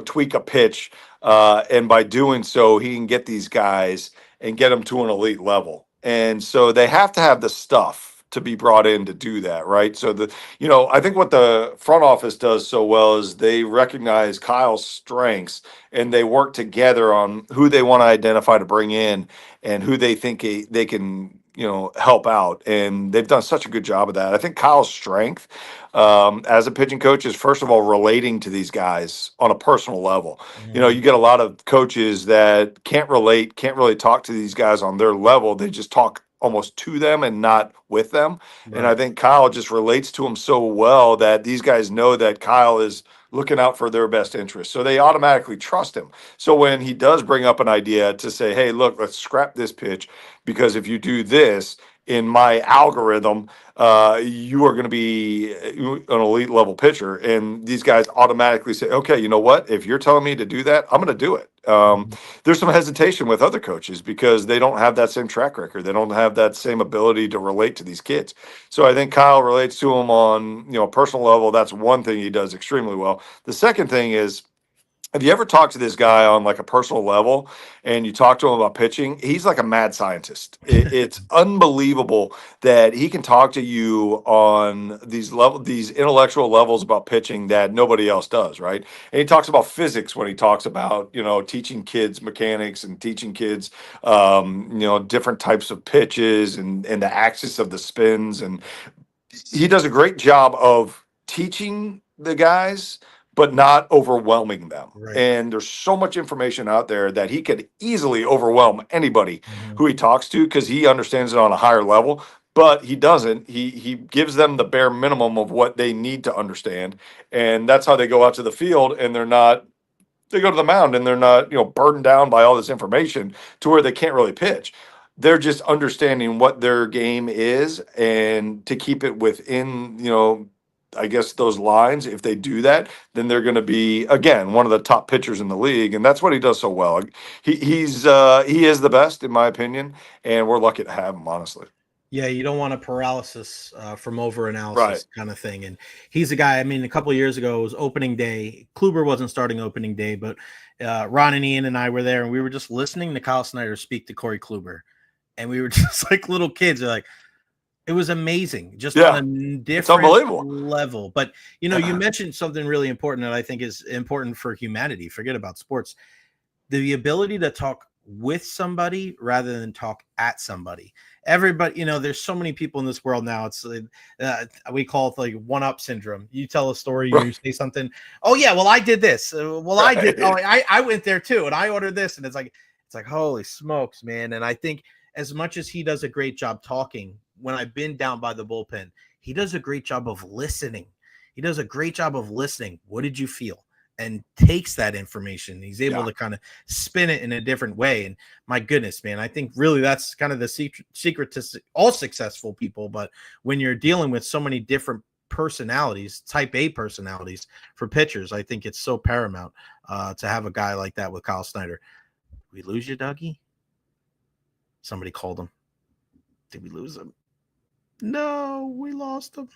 tweak a pitch. And by doing so, he can get these guys and get them to an elite level. And so they have to have the stuff to be brought in to do that, right? So I think what the front office does so well is they recognize Kyle's strengths and they work together on who they want to identify to bring in and who they think they can, help out. And they've done such a good job of that. I think Kyle's strength as a pitching coach is, first of all, relating to these guys on a personal level. You get a lot of coaches that can't relate, can't really talk to these guys on their level. They just talk almost to them and not with them. Right. And I think Kyle just relates to them so well that these guys know that Kyle is looking out for their best interest. So they automatically trust him. So when he does bring up an idea to say, hey, look, let's scrap this pitch because if you do this in my algorithm, you are going to be an elite level pitcher. And these guys automatically say, okay, you know what? If you're telling me to do that, I'm going to do it. There's some hesitation with other coaches because they don't have that same track record. They don't have that same ability to relate to these kids. So I think Kyle relates to them on, a personal level. That's one thing he does extremely well. The second thing is, have you ever talked to this guy on like a personal level and you talk to him about pitching? He's like a mad scientist. It's unbelievable that he can talk to you on these intellectual levels about pitching that nobody else does, right? And he talks about physics when he talks about, teaching kids mechanics and teaching kids, different types of pitches and the axis of the spins. And he does a great job of teaching the guys but not overwhelming them. Right. And there's so much information out there that he could easily overwhelm anybody who he talks to because he understands it on a higher level, but he doesn't. He gives them the bare minimum of what they need to understand. And that's how they go out to the field and they go to the mound and they're not, burdened down by all this information to where they can't really pitch. They're just understanding what their game is and to keep it within, I guess those lines. If they do that, then they're going to be, again, one of the top pitchers in the league. And that's what he does so well. He is the best in my opinion. And we're lucky to have him, honestly. Yeah, you don't want a paralysis from over analysis Right. kind of thing. And he's a guy, a couple of years ago, it was opening day. Kluber wasn't starting opening day, but Ron and Ian and I were there and we were just listening to Kyle Snyder speak to Corey Kluber. And we were just like little kids. They're like, it was amazing, just on a different level. But, you mentioned something really important that I think is important for humanity. Forget about sports. The ability to talk with somebody rather than talk at somebody. Everybody, there's so many people in this world now. It's we call it like one-up syndrome. You tell a story, you say something. Oh yeah, well I did this. I did. Oh, I went there too, and I ordered this, and it's like holy smokes, man. And I think as much as he does a great job talking, when I've been down by the bullpen, he does a great job of listening. What did you feel? And takes that information. He's able to kind of spin it in a different way. And my goodness, man, I think really that's kind of the secret to all successful people. But when you're dealing with so many different personalities, type A personalities for pitchers, I think it's so paramount to have a guy like that with Kyle Snyder. Did we lose you, Dougie? Somebody called him. Did we lose him? No, we lost him.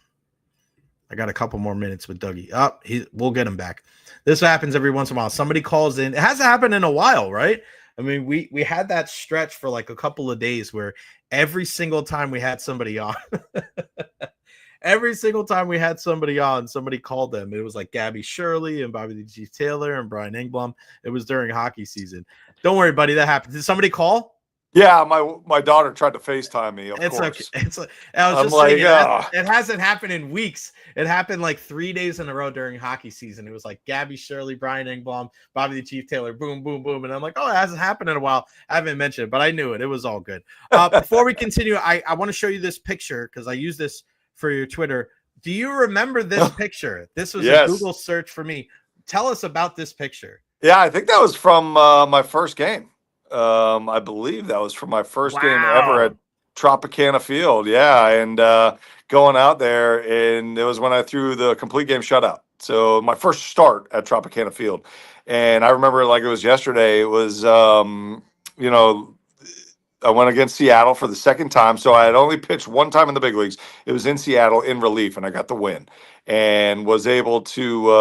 I got a couple more minutes with Dougie. We'll get him back. This happens every once in a while. Somebody calls in. It hasn't happened in a while, right? We had that stretch for like a couple of days where every single time we had somebody on, somebody called them. It was like Gabby Shirley and Bobby G. Taylor and Brian Engblom. It was during hockey season. Don't worry, buddy. That happened. Did somebody call? Yeah, my daughter tried to FaceTime me. Of course. It hasn't happened in weeks. It happened like 3 days in a row during hockey season. It was like Gabby Shirley, Brian Engblom, Bobby the Chief Taylor, boom, boom, boom. And I'm like, oh, it hasn't happened in a while. I haven't mentioned it, but I knew it. It was all good. Before we continue, I want to show you this picture because I use this for your Twitter. Do you remember this picture? This was a Google search for me. Tell us about this picture. Yeah, I think that was from my first game. I believe that was from my first game ever at Wow. Tropicana Field. Yeah, and going out there, and it was when I threw the complete game shutout. So my first start at Tropicana Field, and I remember it like it was yesterday. It was, you know, I went against Seattle for the second time. So I had only pitched one time in the big leagues. It was in Seattle in relief, and I got the win and was able to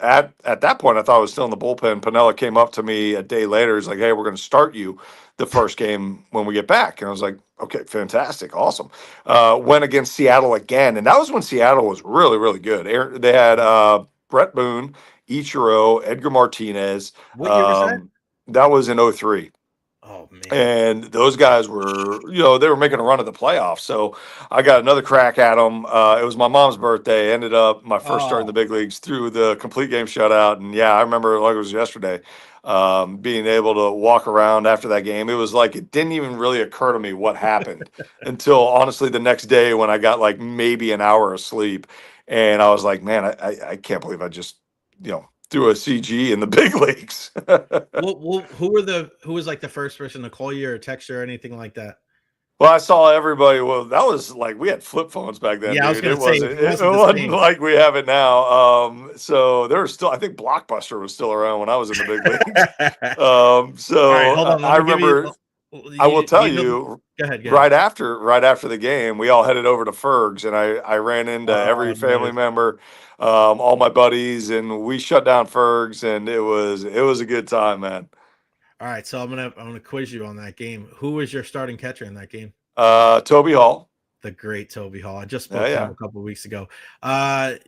at that point I thought I was still in the bullpen. Piniella came up to me a day later. He's like, "Hey, we're going to start you the first game when we get back." And I was like, "Okay, fantastic, awesome." Went against Seattle again, and that was when Seattle was really, really good. They had Brett Boone, Ichiro, Edgar Martinez. What year was that? That was in '03. Oh man. And those guys were, they were making a run at the playoffs. So I got another crack at them. It was my mom's birthday. Ended up my first start in the Oh, big leagues through the complete game shutout. And yeah, I remember like it was yesterday, being able to walk around after that game. It was like it didn't even really occur to me what happened until honestly the next day when I got like maybe an hour of sleep. And I was like, man, I can't believe I just, threw a CG in the big leagues. who was like the first person to call you or text you or anything like that? Well, I saw everybody. Well, that was like we had flip phones back then, Yeah, I was dude. gonna It say wasn't. it It wasn't the wasn't same. like we have it now. So there was still. I think Blockbuster was still around when I was in the big leagues. All right, So hold on. Let I me give you. remember. I will Do tell you know? you Go ahead. Go ahead. right after the game, we all headed over to Ferg's, and I ran into Oh, every family nice. member, all my buddies, and we shut down Ferg's, and it was a good time, man. All right, so I'm gonna quiz you on that game. Who was your starting catcher in that game? Toby Hall. The great Toby Hall. I just Yeah, spoke to him yeah. a couple of weeks ago.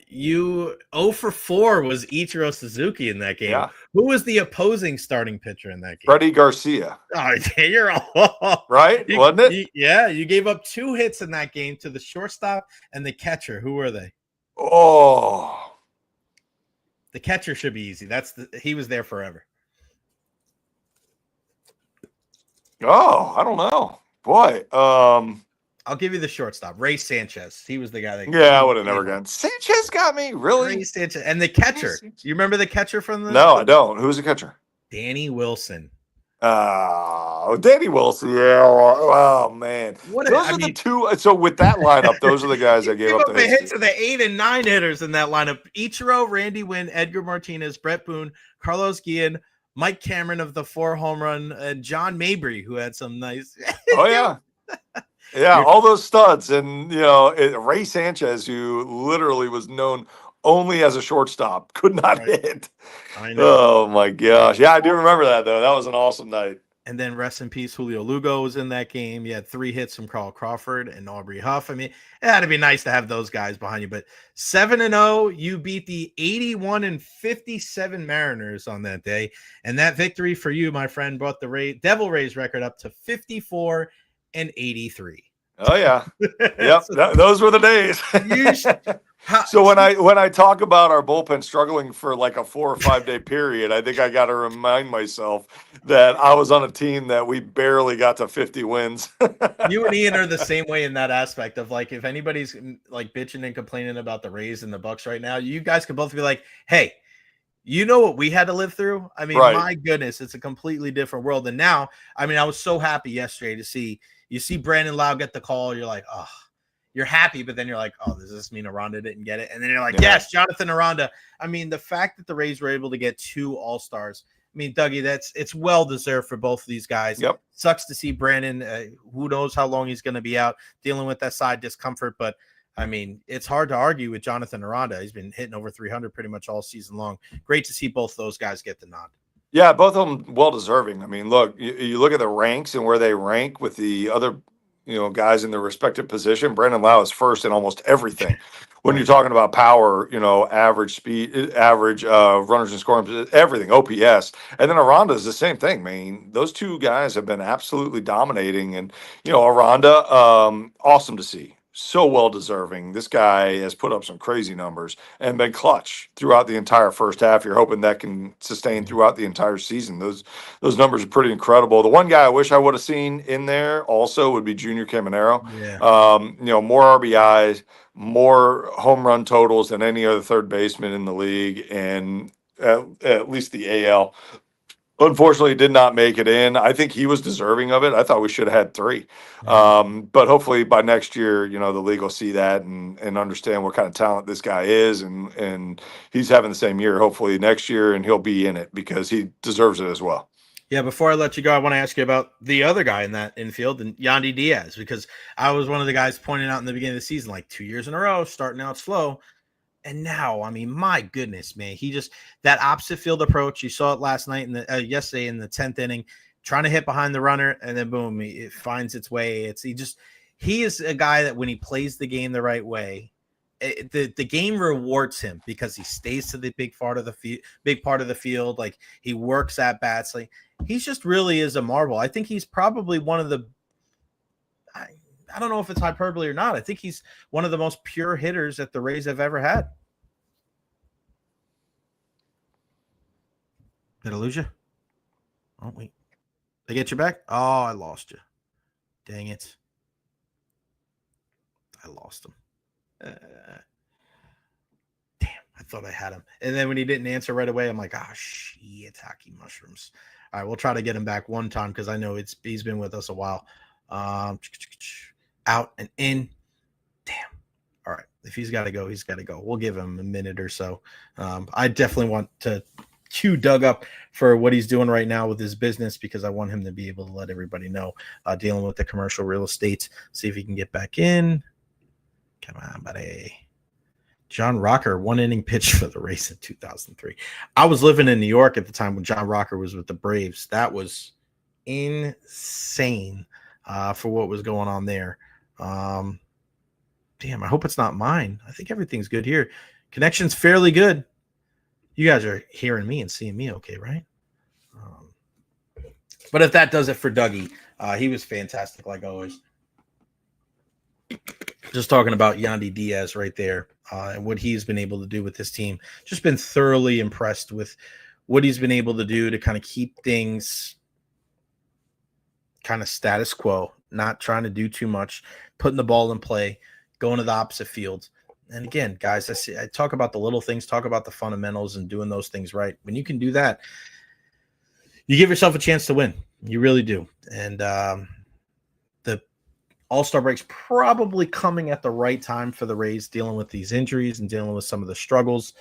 You 0 for 4 was Ichiro Suzuki in that game. Yeah. Who was the opposing starting pitcher in that game? Freddie Garcia. Oh, you're all Right? Wasn't it? yeah, you gave up 2 hits in that game to the shortstop and the catcher. Who were they? Oh. The catcher should be easy. He was there forever. Oh, I don't know. Boy. I'll give you the shortstop, Ray Sanchez. He was the guy that Yeah, I would have never gotten. Sanchez got me, really? Ray Sanchez and the catcher. You remember the catcher from the? No, I don't. Who's the catcher? Danny Wilson. Danny Wilson. Yeah. Oh man, those are the two. So with that lineup, those are the guys that gave up the hits to the 8 and 9 hitters in that lineup. Ichiro, Randy Wynn, Edgar Martinez, Brett Boone, Carlos Guillen, Mike Cameron of the 4 home run, and John Mabry, who had some nice. Oh yeah. Yeah, all those studs, and Ray Sanchez, who literally was known only as a shortstop, could not hit. I know. Oh my gosh, yeah, I do remember that though. That was an awesome night. And then rest in peace, Julio Lugo was in that game. You had 3 hits from Carl Crawford and Aubrey Huff. I mean, it had to be nice to have those guys behind you. But 7-0, you beat the 81-57 Mariners on that day, and that victory for you, my friend, brought the Devil Rays record up to 54-83. Oh yeah, yep. Those were the days. So when I talk about our bullpen struggling for like a 4 or 5 day period, I think I got to remind myself that I was on a team that we barely got to 50 wins. You and Ian are the same way in that aspect of like, if anybody's like bitching and complaining about the Rays and the Bucks right now, you guys could both be like, hey, you know what we had to live through? I mean, my goodness, it's a completely different world. And now, I mean, I was so happy yesterday to see Brandon Lau get the call. You're like, oh, you're happy, but then you're like, oh, does this mean Aranda didn't get it? And then you're like, yes, Jonathan Aranda. I mean, the fact that the Rays were able to get 2 All-Stars, I mean, Dougie, it's well deserved for both of these guys. Yep. Sucks to see Brandon. Who knows how long he's going to be out dealing with that side discomfort, but I mean, it's hard to argue with Jonathan Aranda. He's been hitting over 300 pretty much all season long. Great to see both those guys get the nod. Yeah, both of them well deserving. I mean, look, you look at the ranks and where they rank with the other, guys in their respective position. Brandon Lau is first in almost everything. When you're talking about power, average speed, average runners in scoring, everything, OPS, and then Aranda is the same thing. I mean, those two guys have been absolutely dominating, and Aranda, awesome to see. So well deserving. This guy has put up some crazy numbers and been clutch throughout the entire first half. You're hoping that can sustain throughout the entire season. Those numbers are pretty incredible. The one guy I wish I would have seen in there also would be Junior Caminero. Yeah. More RBIs, more home run totals than any other third baseman in the league, and at least the AL. Unfortunately, did not make it in. I think he was deserving of it. I thought we should have had 3. But hopefully by next year, the league will see that and understand what kind of talent this guy is. And he's having the same year, hopefully next year, and he'll be in it because he deserves it as well. Yeah, before I let you go, I want to ask you about the other guy in that infield, and Yandy Diaz, because I was one of the guys pointing out in the beginning of the season, like 2 years in a row, starting out slow. And now, I mean, my goodness, man, that opposite field approach, you saw it last night yesterday in the 10th inning, trying to hit behind the runner, and then boom, it finds its way. He is a guy that when he plays the game the right way, the game rewards him because he stays to the big part of the field. Like, he works at bats. Like, he's just really is a marvel. I think he's probably one of the, I don't know if it's hyperbole or not. I think he's one of the most pure hitters that the Rays have ever had. Did I lose you? Oh, wait. Did I get you back? Oh, I lost you. Dang it. I lost him. Damn, I thought I had him. And then when he didn't answer right away, I'm like, shit, hockey mushrooms. All right, we'll try to get him back one time because I know he's been with us a while. Out and in. Damn. All right. If he's got to go, he's got to go. We'll give him a minute or so. I definitely want to cue Doug up for what he's doing right now with his business because I want him to be able to let everybody know dealing with the commercial real estate. See if he can get back in. Come on, buddy. John Rocker, 1-inning pitch for the Rays in 2003. I was living in New York at the time when John Rocker was with the Braves. That was insane for what was going on there. Damn, I hope it's not mine. I think everything's good here. Connection's fairly good. You guys are hearing me and seeing me okay, right? But if that does it for Dougie, he was fantastic like always. Just talking about Yandy Diaz right there and what he's been able to do with his team. Just been thoroughly impressed with what he's been able to do to kind of keep things kind of status quo, not trying to do too much, putting the ball in play, going to the opposite field. And again, guys, I talk about the little things, talk about the fundamentals and doing those things right. When you can do that, you give yourself a chance to win. You really do. And the All-Star break's probably coming at the right time for the Rays, dealing with these injuries and dealing with some of the struggles.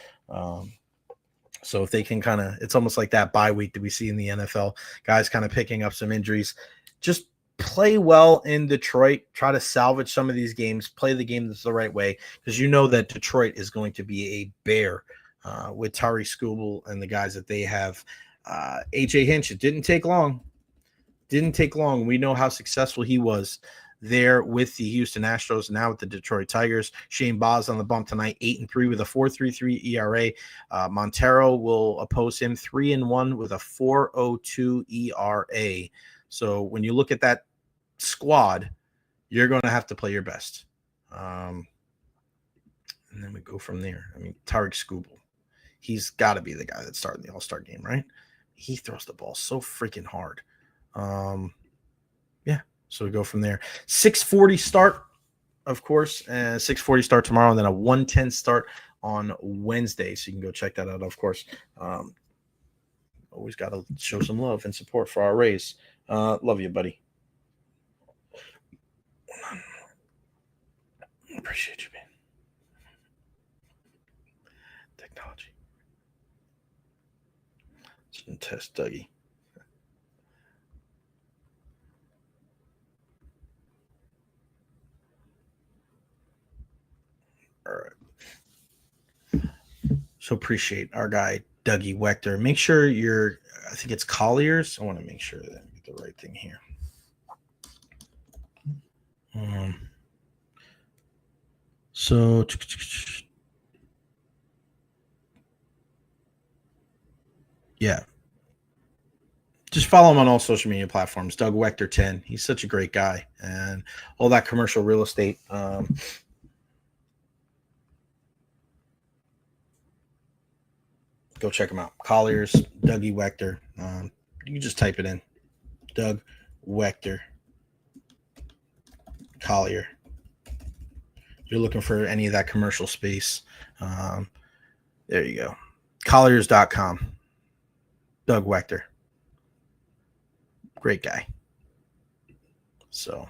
So if they can kind of, it's almost like that bye week that we see in the NFL, guys kind of picking up some injuries. Just play well in Detroit, try to salvage some of these games, play the game the right way, because you know that Detroit is going to be a bear with Tari Skubal and the guys that they have. AJ Hinch, it didn't take long. We know how successful he was there with the Houston Astros, now with the Detroit Tigers. Shane Baz on the bump tonight, 8-3 with a 4.33 ERA. Montero will oppose him 3-1 with a 4.02 ERA. So when you look at that squad, you're going to have to play your best. And then we go from there. I mean, Tariq Skubal, he's got to be the guy that started the All-Star game, right? He throws the ball so freaking hard. Yeah, so we go from there. 6:40 start, of course, and 6:40 start tomorrow, and then a 1:10 start on Wednesday. So you can go check that out, of course. Always got to show some love and support for our Rays. Love you, buddy. Appreciate you, man. Technology. Some test, Dougie. All right. So appreciate our guy, Dougie Waechter. Make sure I think it's Colliers. I want to make sure that I get the right thing here. So yeah. Just follow him on all social media platforms. Doug Waechter 10. He's such a great guy. And all that commercial real estate. Go check him out. Colliers, Dougie Waechter. You can just type it in. Doug Waechter. Collier. You're looking for any of that commercial space. There you go. Colliers.com. Doug Waechter. Great guy. So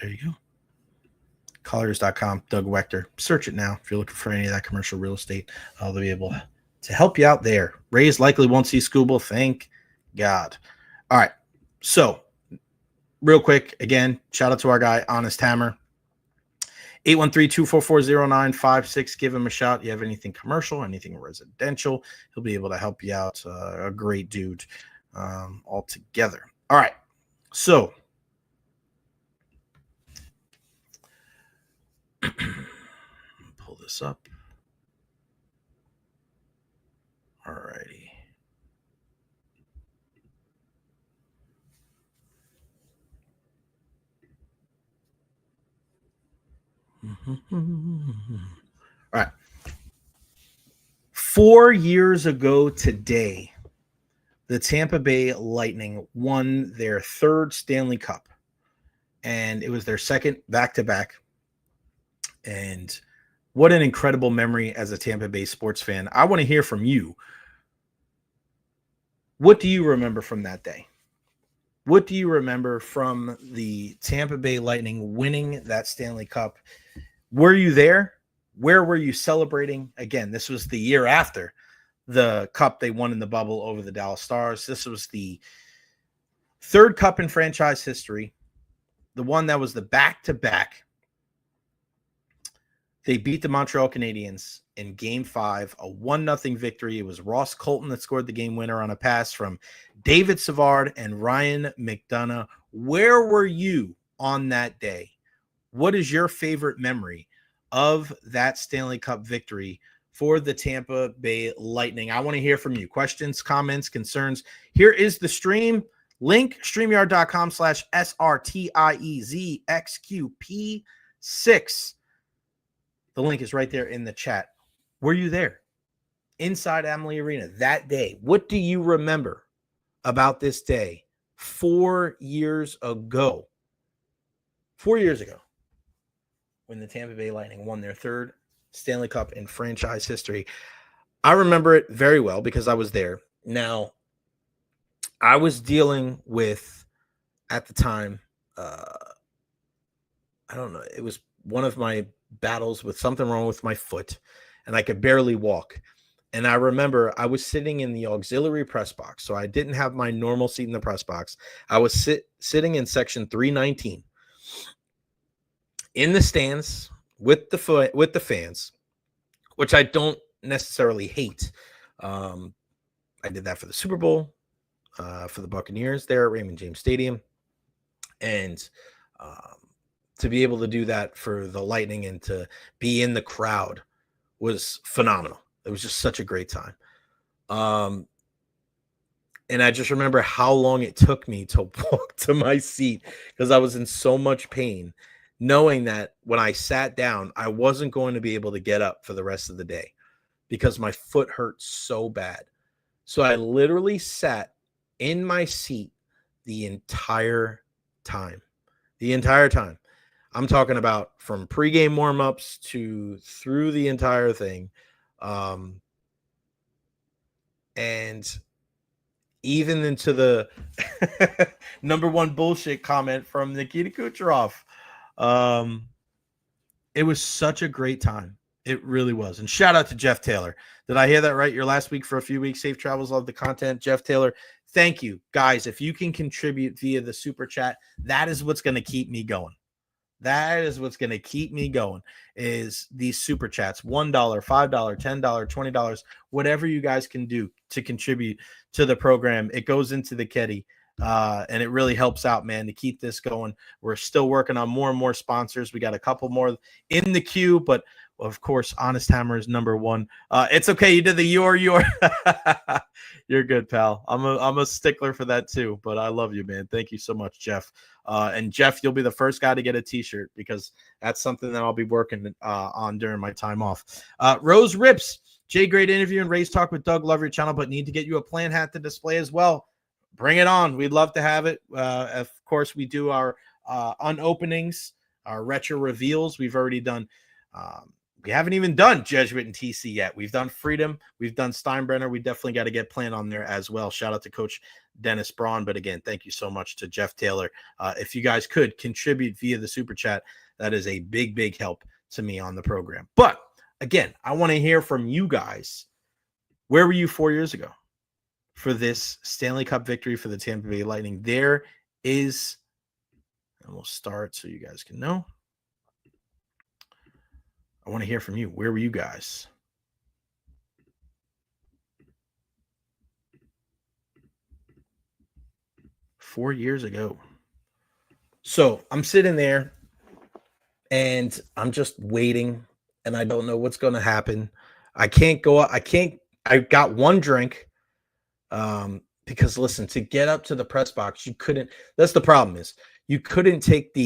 there you go. Colliers.com, Doug Waechter. Search it now if you're looking for any of that commercial real estate. They'll be able to help you out there. Rays likely won't see Scooble. Thank God. All right. So, real quick, again, shout out to our guy, Honest Hammer. 813-244-0956. Give him a shout. You have anything commercial, anything residential, he'll be able to help you out. A great dude altogether. All right. So, pull this up. All righty. All right. 4 years ago today, the Tampa Bay Lightning won their third Stanley Cup, and it was their second back-to-back. And what an incredible memory as a Tampa Bay sports fan. I want to hear from you. What do you remember from that day? What do you remember from the Tampa Bay Lightning winning that Stanley Cup? Were you there? Where were you celebrating? Again, this was the year after the cup they won in the bubble over the Dallas Stars. This was the third cup in franchise history, the one that was the back-to-back. They beat the Montreal Canadiens in Game 5, a 1-0 victory. It was Ross Colton that scored the game winner on a pass from David Savard and Ryan McDonough. Where were you on that day? What is your favorite memory of that Stanley Cup victory for the Tampa Bay Lightning? I want to hear from you. Questions, comments, concerns. Here is the stream link, StreamYard.com/SRTIEZXQP6. The link is right there in the chat. Were you there inside Amalie Arena that day? What do you remember about this day 4 years ago? 4 years ago, when the Tampa Bay Lightning won their third Stanley Cup in franchise history. I remember it very well because I was there. Now, I was dealing with, at the time, I don't know, it was one of my battles with something wrong with my foot, and I could barely walk. And I remember I was sitting in the auxiliary press box, so I didn't have my normal seat in the press box. I was sitting in section 319 in the stands with the fans, which I don't necessarily hate. I did that for the Super Bowl, for the Buccaneers there at Raymond James Stadium, and to be able to do that for the Lightning and to be in the crowd was phenomenal. It was just such a great time. And I just remember how long it took me to walk to my seat because I was in so much pain, knowing that when I sat down, I wasn't going to be able to get up for the rest of the day because my foot hurt so bad. So I literally sat in my seat the entire time. The entire time. I'm talking about from pregame warmups to through the entire thing. And even into the number one bullshit comment from Nikita Kucherov. It was such a great time. It really was. And shout out to Jeff Taylor. Did I hear that right? Your last week for a few weeks. Safe travels. Love the content. Jeff Taylor, thank you. Guys, if you can contribute via the super chat, that is what's going to keep me going. That is what's going to keep me going is these super chats. $1, $5, $10, $20, whatever you guys can do to contribute to the program. It goes into the kitty. And it really helps out, man, to keep this going. We're still working on more and more sponsors. We got a couple more in the queue, but of course, Honest Hammer is number one. It's okay. You did the your. You're good, pal. I'm a stickler for that too, but I love you, man. Thank you so much, Jeff. And Jeff, you'll be the first guy to get a t-shirt because that's something that I'll be working on during my time off. Rose Rips, Jay, great interview and Rays Talk with Doug. Love your channel, but need to get you a plan hat to display as well. Bring it on. We'd love to have it. Of course, we do our unopenings, our Recher reveals. We've already done we haven't even done Jesuit and TC yet. We've done Freedom. We've done Steinbrenner. We definitely got to get Plan on there as well. Shout out to Coach Dennis Braun. But again, thank you so much to Jeff Taylor. If you guys could contribute via the Super Chat, that is a big, big help to me on the program. But again, I want to hear from you guys. Where were you 4 years ago for this Stanley Cup victory for the Tampa Bay Lightning? There is, and we'll start so you guys can know. I want to hear from you. Where were you guys? Four years ago. So I'm sitting there and I'm just waiting and I don't know what's going to happen. I can't go up. I got one drink because listen, to get up to the press box, you couldn't. That's the problem is you couldn't take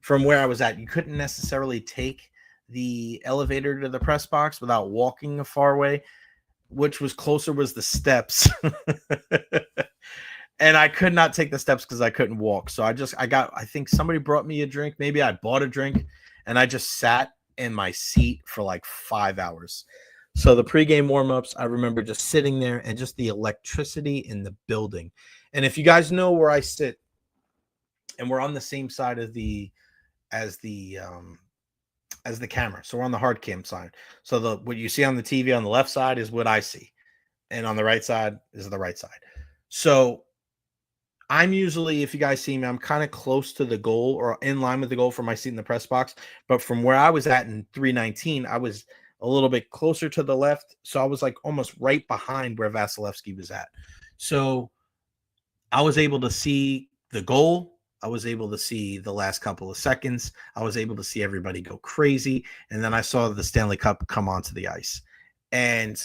from where I was at. You couldn't necessarily take the elevator to the press box without walking a far way, which was closer was the steps. And I could not take the steps because I couldn't walk. So I think somebody brought me a drink. Maybe I bought a drink and I just sat in my seat for like 5 hours. So the pregame warmups, I remember just sitting there and just the electricity in the building. And if you guys know where I sit, and we're on the same side of as the camera. So we're on the hard cam side. So what you see on the TV on the left side is what I see. And on the right side is the right side. So I'm usually, if you guys see me, I'm kind of close to the goal or in line with the goal for my seat in the press box. But from where I was at in 319, I was a little bit closer to the left. So I was like almost right behind where Vasilevsky was at. So I was able to see the goal. I was able to see the last couple of seconds. I was able to see everybody go crazy. And then I saw the Stanley Cup come onto the ice. And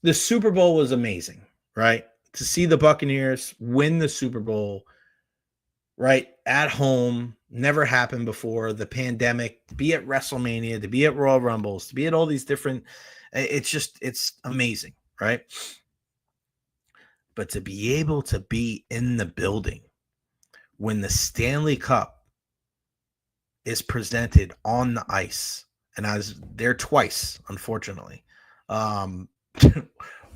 the Super Bowl was amazing, right? To see the Buccaneers win the Super Bowl, right, at home, never happened before. The pandemic, to be at WrestleMania, to be at Royal Rumbles, to be at all these different, it's amazing, right? But to be able to be in the building when the Stanley Cup is presented on the ice, and I was there twice, unfortunately.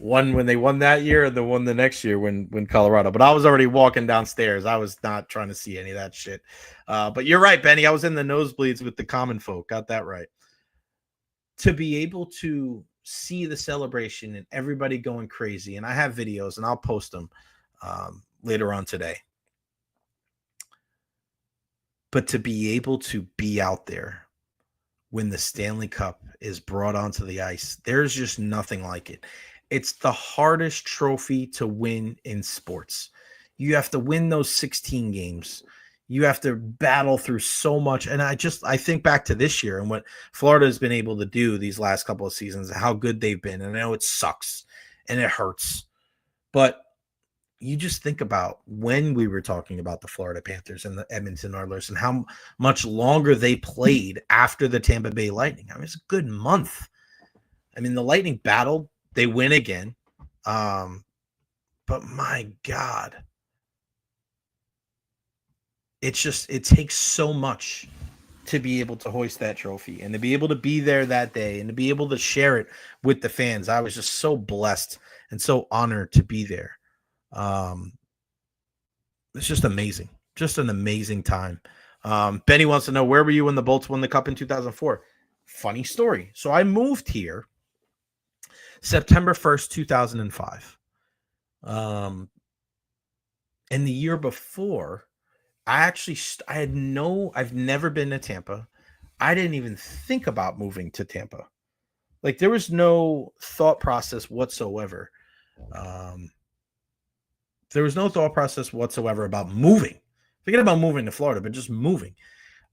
One when they won that year and the one the next year when Colorado. But I was already walking downstairs. I was not trying to see any of that shit. But you're right, Benny. I was in the nosebleeds with the common folk. Got that right. To be able to see the celebration and everybody going crazy, and I have videos, and I'll post them later on today. But to be able to be out there when the Stanley Cup is brought onto the ice, there's just nothing like it. It's the hardest trophy to win in sports. You have to win those 16 games. You have to battle through so much. And I think back to this year and what Florida has been able to do these last couple of seasons, how good they've been. And I know it sucks and it hurts, but you just think about when we were talking about the Florida Panthers and the Edmonton Oilers and how much longer they played after the Tampa Bay Lightning. I mean, it's a good month. I mean, the Lightning battled. They win again. But my God, it takes so much to be able to hoist that trophy and to be able to be there that day and to be able to share it with the fans. I was just so blessed and so honored to be there. It's just amazing. Just an amazing time. Benny wants to know, where were you when the Bolts won the Cup in 2004? Funny story. So I moved here September 1st, 2005. And the year before, I've never been to Tampa. I didn't even think about moving to Tampa. Like, there was no thought process whatsoever. There was no thought process whatsoever about moving. Forget about moving to Florida, but just moving.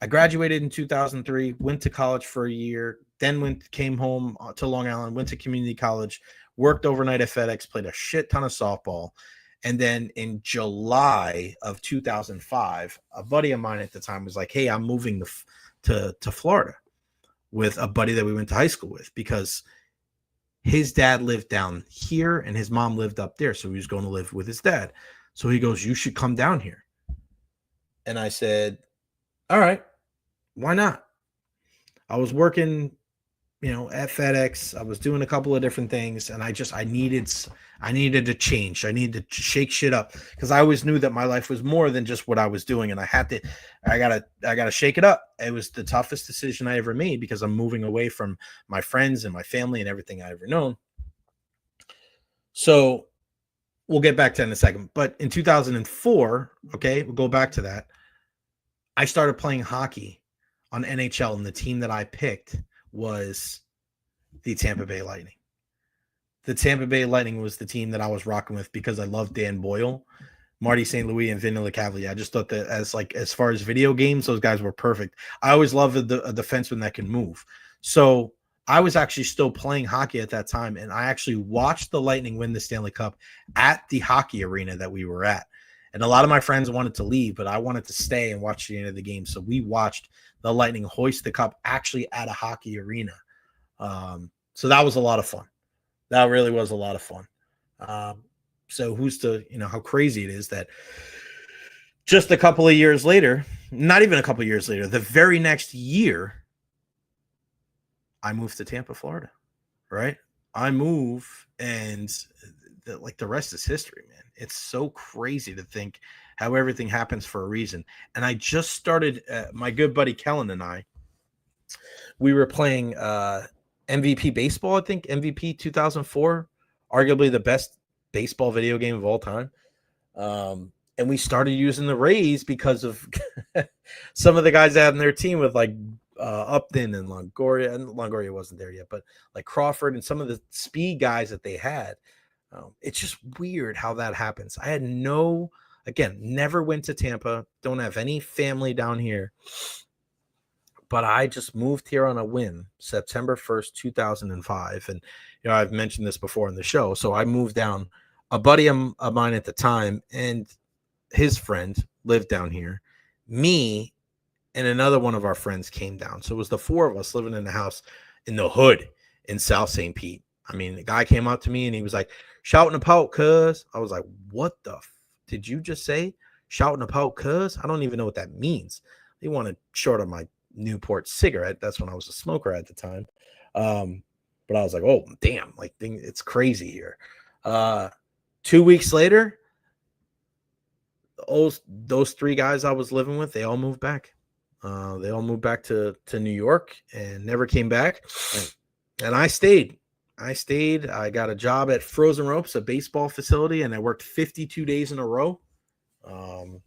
I graduated in 2003, went to college for a year, then came home to Long Island, went to community college, worked overnight at FedEx, played a shit ton of softball. And then in July of 2005, a buddy of mine at the time was like, hey, I'm moving to Florida with a buddy that we went to high school with, because his dad lived down here and his mom lived up there. So he was going to live with his dad. So he goes, you should come down here. And I said, all right, why not? I was working, at FedEx. I was doing a couple of different things, and I needed to change. I needed to shake shit up because I always knew that my life was more than just what I was doing, and I gotta shake it up. It was the toughest decision I ever made because I'm moving away from my friends and my family and everything I ever known. So we'll get back to that in a second. But in 2004, okay, we'll go back to that. I started playing hockey on NHL, and the team that I picked was the Tampa Bay Lightning. The Tampa Bay Lightning was the team that I was rocking with because I loved Dan Boyle, Marty St. Louis, and Vinny LeCavalier. I just thought that as far as video games, those guys were perfect. I always loved a defenseman that can move. So I was actually still playing hockey at that time, and I actually watched the Lightning win the Stanley Cup at the hockey arena that we were at. And a lot of my friends wanted to leave, but I wanted to stay and watch the end of the game. So we watched the Lightning hoist the cup actually at a hockey arena. So that was a lot of fun. That really was a lot of fun. So who's to, how crazy it is that just a couple of years later, not even a couple of years later, the very next year, I moved to Tampa, Florida, right? I move, and the rest is history, man. It's so crazy to think how everything happens for a reason. And I just started, my good buddy Kellen and I, we were playing MVP baseball, I think MVP 2004, arguably the best baseball video game of all time. And we started using the Rays because of some of the guys that had on their team with Upton and Longoria. And Longoria wasn't there yet, but like Crawford and some of the speed guys that they had. It's just weird how that happens. I had never went to Tampa, don't have any family down here, but I just moved here on a whim, September 1st, 2005. And, I've mentioned this before in the show. So I moved down. A buddy of mine at the time and his friend lived down here. Me and another one of our friends came down. So it was the four of us living in the house in the hood in South St. Pete. I mean, the guy came up to me and he was like, shouting about cuz. I was like, what the did you just say? Shouting about cuz? I don't even know what that means. He wanted short of my Newport cigarette. That's when I was a smoker at the time. But I was like, oh, damn, it's crazy here. 2 weeks later, those three guys I was living with, they all moved back. They all moved back to New York and never came back. And I stayed. I got a job at Frozen Ropes, a baseball facility, and I worked 52 days in a row. And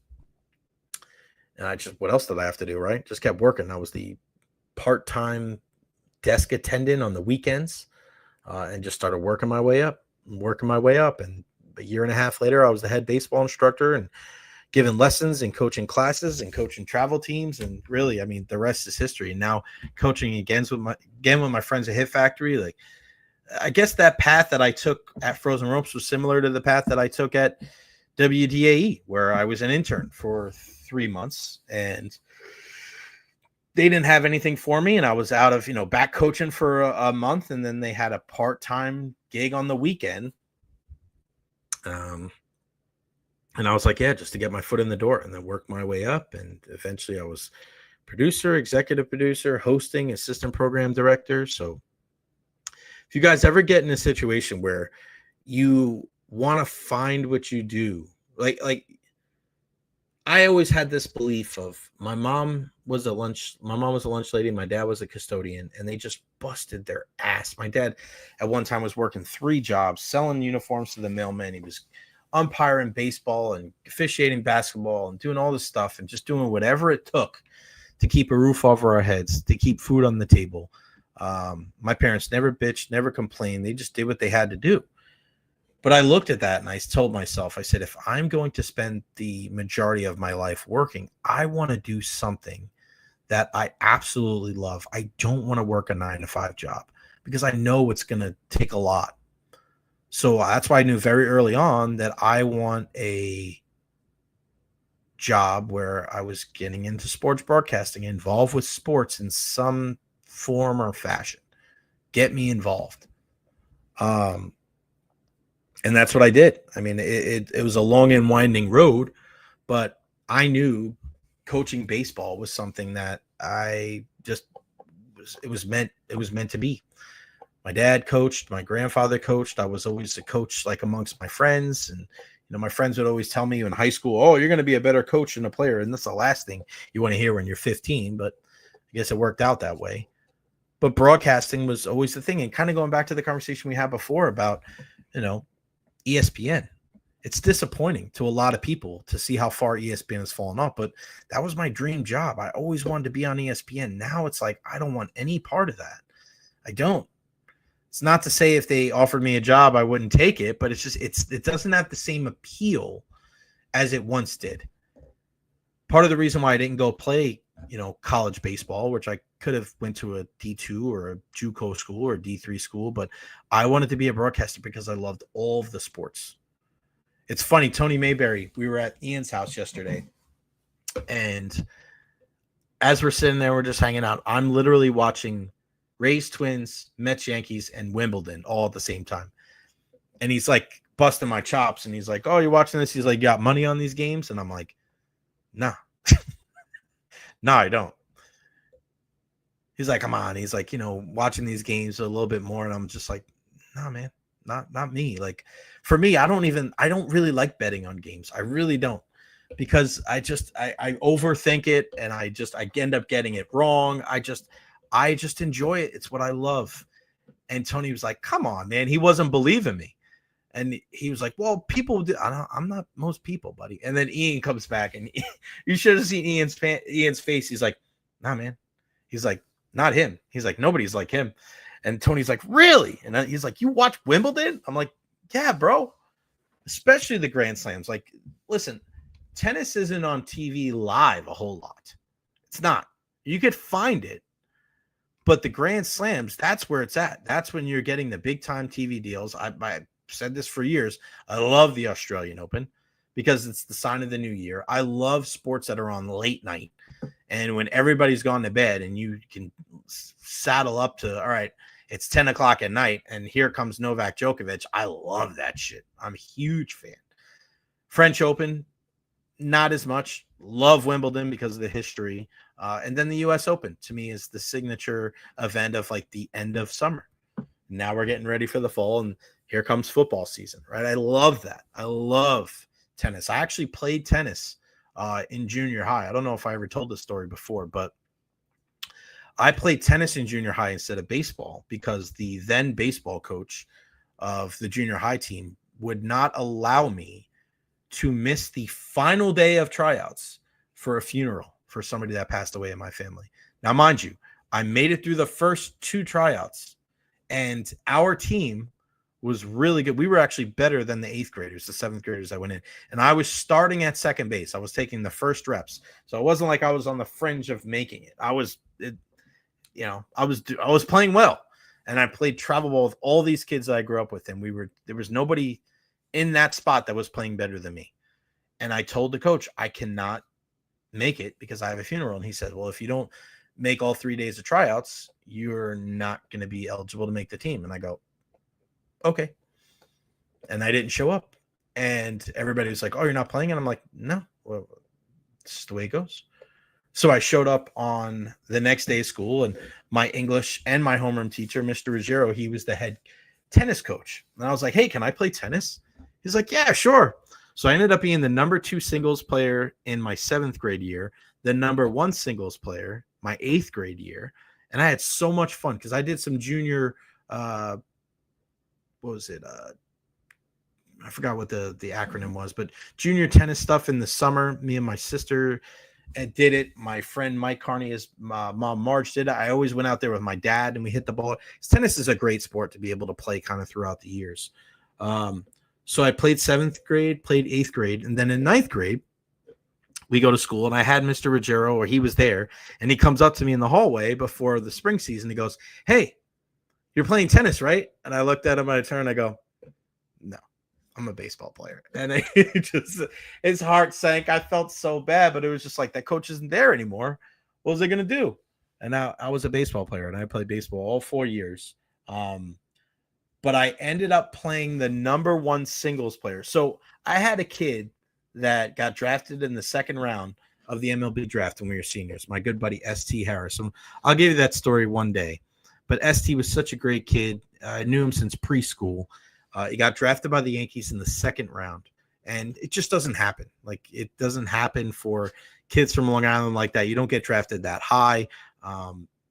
what else did I have to do, right? Just kept working. I was the part-time desk attendant on the weekends, and just started working my way up. And a year and a half later, I was the head baseball instructor and giving lessons and coaching classes and coaching travel teams. And really, I mean, the rest is history. And now coaching again with my friends at Hit Factory. I guess that path that I took at Frozen Ropes was similar to the path that I took at WDAE, where I was an intern for 3 months and they didn't have anything for me. And I was out of, back coaching for a month. And then they had a part-time gig on the weekend. And I was like, yeah, just to get my foot in the door and then work my way up. And eventually I was producer, executive producer, hosting, assistant program director. So if you guys ever get in a situation where you want to find what you do, like I always had this belief of my mom was a lunch lady, my dad was a custodian, and they just busted their ass. My dad at one time was working 3 jobs, selling uniforms to the mailman. He was umpiring baseball and officiating basketball and doing all this stuff and just doing whatever it took to keep a roof over our heads, to keep food on the table. My parents never bitched, never complained. They just did what they had to do. But I looked at that and I told myself, I said, if I'm going to spend the majority of my life working, I want to do something that I absolutely love. I don't want to work a 9-to-5 job because I know it's going to take a lot. So that's why I knew very early on that I want a job where I was getting into sports broadcasting, involved with sports in some form or fashion. Get me involved. And that's what I did. I mean, it was a long and winding road, but I knew coaching baseball was something that I just was meant to be. My dad coached, my grandfather coached. I was always a coach, like amongst my friends, and my friends would always tell me in high school, "Oh, you're going to be a better coach than a player," and that's the last thing you want to hear when you're 15. But I guess it worked out that way. But broadcasting was always the thing, and kind of going back to the conversation we had before about, ESPN. It's disappointing to a lot of people to see how far ESPN has fallen off, but that was my dream job. I always wanted to be on ESPN. Now it's like I don't want any part of that. I don't. It's not to say if they offered me a job, I wouldn't take it, but it doesn't have the same appeal as it once did. Part of the reason why I didn't go play, college baseball, which I could have went to a D2 or a JUCO school or a D3 school, but I wanted to be a broadcaster because I loved all of the sports. It's funny, Tony Mayberry, we were at Ian's house yesterday, and as we're sitting there, we're just hanging out. I'm literally watching Rays, Twins, Mets, Yankees, and Wimbledon all at the same time. And he's like busting my chops, and he's like, "Oh, you're watching this?" He's like, "You got money on these games?" And I'm like, "Nah." No, I don't. He's like, "Come on." He's like, watching these games a little bit more. And I'm just like, "Nah, man, not me." Like for me, I don't really like betting on games. I really don't, because I overthink it, and I end up getting it wrong. I just enjoy it. It's what I love. And Tony was like, "Come on, man." He wasn't believing me. And he was like, "Well, people do." I'm not most people, buddy. And then Ian comes back, and you should have seen Ian's face. He's like, "Nah, man." He's like, "Not him." He's like, "Nobody's like him." And Tony's like, "Really?" And he's like, "You watch Wimbledon?" I'm like, "Yeah, bro." Especially the Grand Slams. Like, listen, tennis isn't on TV live a whole lot. It's not. You could find it. But the Grand Slams, that's where it's at. That's when you're getting the big time TV deals. I said this for years. I love the Australian Open because it's the sign of the new year. I love sports that are on late night, and when everybody's gone to bed and you can saddle up to, all right, it's 10 o'clock at night and here comes Novak Djokovic. I love that shit. I'm a huge fan. French Open, not as much. Love Wimbledon because of the history. And then the US Open, to me, is the signature event of like the end of summer. Now we're getting ready for the fall, and here comes football season, right? I love that. I love tennis. I actually played tennis in junior high. I don't know if I ever told this story before, but I played tennis in junior high instead of baseball because the then baseball coach of the junior high team would not allow me to miss the final day of tryouts for a funeral for somebody that passed away in my family. Now, mind you, I made it through the first 2 tryouts, and our team was really good. We were actually better than the 8th graders, the 7th graders that went in. And I was starting at second base. I was taking the first reps. So it wasn't like I was on the fringe of making it. I was playing well. And I played travel ball with all these kids that I grew up with. And there was nobody in that spot that was playing better than me. And I told the coach, I cannot make it because I have a funeral. And he said, well, if you don't make all 3 days of tryouts, you're not going to be eligible to make the team. And I go, okay. And I didn't show up. And everybody was like, oh, you're not playing? And I'm like, no, well, it's just the way it goes. So I showed up on the next day of school, and my English and my homeroom teacher, Mr. Recher, he was the head tennis coach. And I was like, hey, can I play tennis? He's like, yeah, sure. So I ended up being the number 2 singles player in my 7th grade year, the number 1 singles player my 8th grade year. And I had so much fun because I did some junior, what was it? I forgot what the acronym was, but junior tennis stuff in the summer. Me and my sister did it. My friend Mike Carney, his mom Marge did it. I always went out there with my dad and we hit the ball. Tennis is a great sport to be able to play kind of throughout the years. So I played 7th grade, played 8th grade, and then in 9th grade, we go to school, and I had Mr. Ruggiero, or he was there, and he comes up to me in the hallway before the spring season. He goes, hey, you're playing tennis, right? And I looked at him, I turned, I go, no, I'm a baseball player. And his heart sank. I felt so bad, but it was just like, that coach isn't there anymore. What was I going to do? And I was a baseball player, and I played baseball all 4 years. But I ended up playing the number 1 singles player. So I had a kid that got drafted in the 2nd round of the MLB draft when we were seniors. My good buddy ST Harris. I'll give you that story one day. But ST was such a great kid. I knew him since preschool. He got drafted by the Yankees in the second round. And it just doesn't happen. Like, it doesn't happen for kids from Long Island like that. You don't get drafted that high.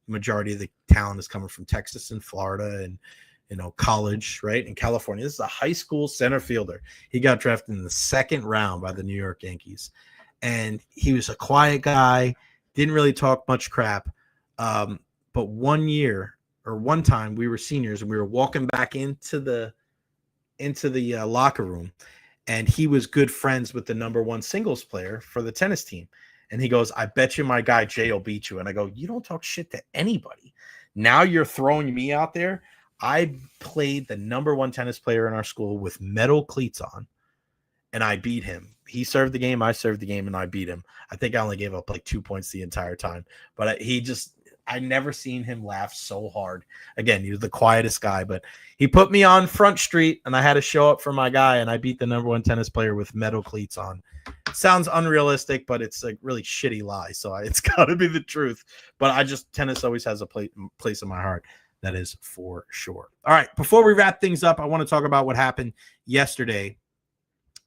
Majority of the talent is coming from Texas and Florida and, college, right? In California. This is a high school center fielder. He got drafted in the second round by the New York Yankees. And he was a quiet guy, didn't really talk much crap. But one time we were seniors and we were walking back into the locker room, and he was good friends with the number one singles player for the tennis team. And he goes, I bet you my guy Jay will beat you. And I go, you don't talk shit to anybody. Now you're throwing me out there. I played the number one tennis player in our school with metal cleats on, and I beat him. He served the game, I served the game, and I beat him. I think I only gave up like 2 points the entire time. But I never seen him laugh so hard. Again, he was the quietest guy, but he put me on Front Street, and I had to show up for my guy, and I beat the number one tennis player with metal cleats on. Sounds unrealistic, but it's a really shitty lie, so it's got to be the truth. But tennis always has a place in my heart. That is for sure. All right, before we wrap things up, I want to talk about what happened yesterday.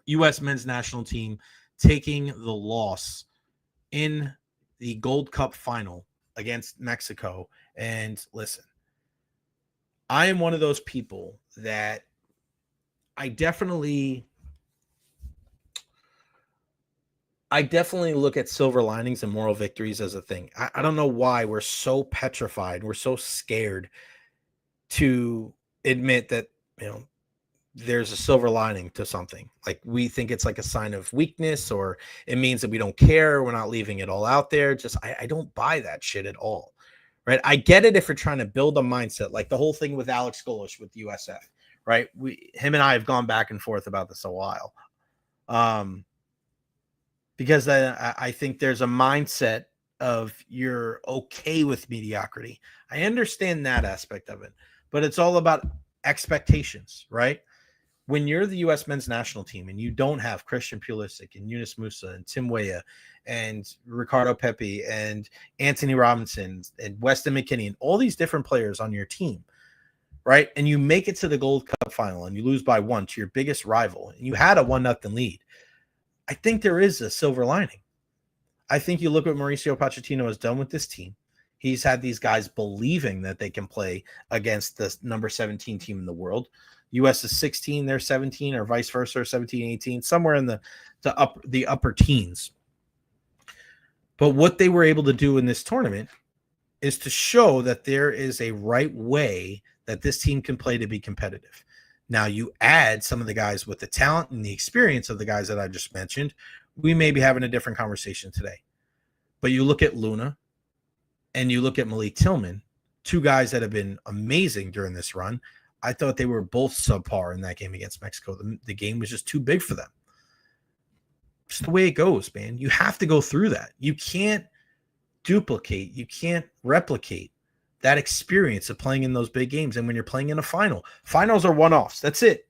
U.S. men's national team taking the loss in the Gold Cup final against Mexico. And listen, I am one of those people that I definitely look at silver linings and moral victories as a thing. I don't know why we're so petrified. We're so scared to admit that, there's a silver lining to something. Like, we think it's like a sign of weakness, or it means that we don't care. We're not leaving it all out there. I don't buy that shit at all. Right. I get it if you're trying to build a mindset, like the whole thing with Alex Golish with USF, right? Him and I have gone back and forth about this a while. Because I think there's a mindset of you're okay with mediocrity. I understand that aspect of it, but it's all about expectations, right? When you're the U.S. men's national team and you don't have Christian Pulisic and Yunus Musa and Tim Weah and Ricardo Pepi and Anthony Robinson and Weston McKennie and all these different players on your team, right? And you make it to the Gold Cup final and you lose by 1 to your biggest rival, and you had a 1-0 lead. I think there is a silver lining. I think you look at what Mauricio Pochettino has done with this team. He's had these guys believing that they can play against the number 17 team in the world. US is 16, they're 17, or vice versa, or 17, 18, somewhere in the upper teens. But what they were able to do in this tournament is to show that there is a right way that this team can play to be competitive. Now, you add some of the guys with the talent and the experience of the guys that I just mentioned, we may be having a different conversation today. But you look at Luna and you look at Malik Tillman, 2 guys that have been amazing during this run. I thought they were both subpar in that game against Mexico. The game was just too big for them. It's the way it goes, man. You have to go through that. You can't duplicate. You can't replicate that experience of playing in those big games. And when you're playing in a final, finals are one-offs. That's it.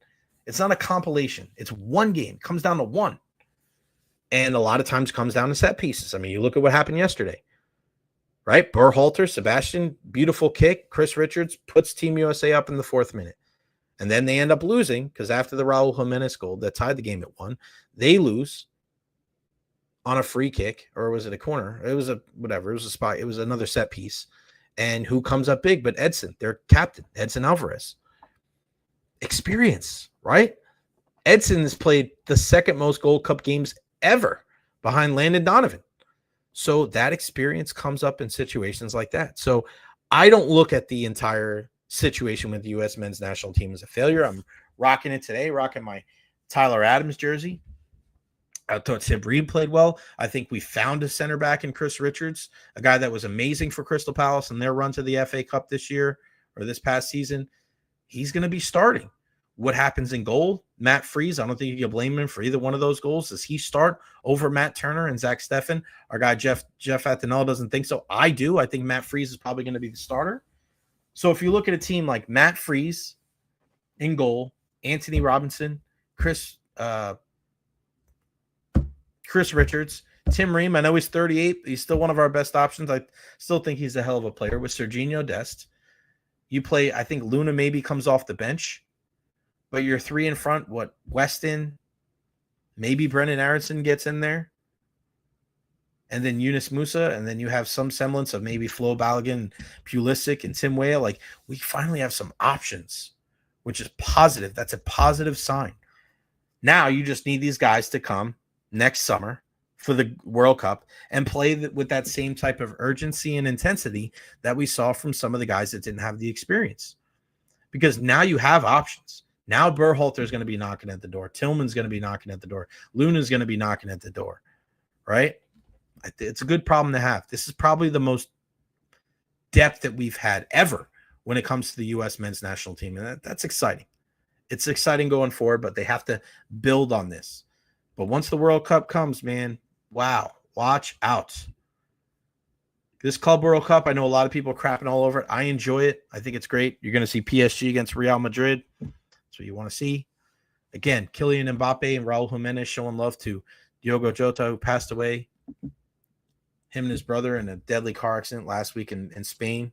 It's not a compilation. It's one game. It comes down to one. And a lot of times comes down to set pieces. I mean, you look at what happened yesterday, right? Berhalter, Sebastian, beautiful kick. Chris Richards puts Team USA up in the 4th minute. And then they end up losing because after the Raul Jimenez goal that tied the game at 1, they lose on a free kick, or was it a corner? It was a spot. It was another set piece. And who comes up big but Edson, their captain, Edson Alvarez. Experience, right? Edson has played the 2nd most Gold Cup games ever behind Landon Donovan. So that experience comes up in situations like that. So I don't look at the entire situation with the U.S. men's national team as a failure. I'm rocking it today, rocking my Tyler Adams jersey. I thought Tim Reed played well. I think we found a center back in Chris Richards, a guy that was amazing for Crystal Palace in their run to the FA Cup this year or this past season. He's going to be starting. What happens in goal? Matt Freese, I don't think you can blame him for either one of those goals. Does he start over Matt Turner and Zach Steffen? Our guy Jeff Athenell doesn't think so. I do. I think Matt Freese is probably going to be the starter. So if you look at a team like Matt Freese in goal, Anthony Robinson, Chris Richards, Tim Ream, I know he's 38. He's still one of our best options. I still think he's a hell of a player. With Serginho Dest, you play, I think Luna maybe comes off the bench, but you're 3 in front. What, Weston, maybe Brendan Aronson gets in there, and then Yunus Musa, and then you have some semblance of maybe Flo Balogun, Pulisic, and Tim Weah. Like, we finally have some options, which is positive. That's a positive sign. Now you just need these guys to come next summer for the World Cup and play with that same type of urgency and intensity that we saw from some of the guys that didn't have the experience. Because now you have options. Now Berhalter is going to be knocking at the door. Tillman's going to be knocking at the door. Luna's going to be knocking at the door, right? It's a good problem to have. This is probably the most depth that we've had ever when it comes to the U.S. men's national team, and that's exciting. It's exciting going forward, but they have to build on this. But once the World Cup comes, man, wow, watch out. This Club World Cup, I know a lot of people are crapping all over it. I enjoy it. I think it's great. You're going to see PSG against Real Madrid. That's what you want to see. Again, Kylian Mbappe and Raul Jimenez showing love to Diogo Jota, who passed away. Him and his brother in a deadly car accident last week in Spain.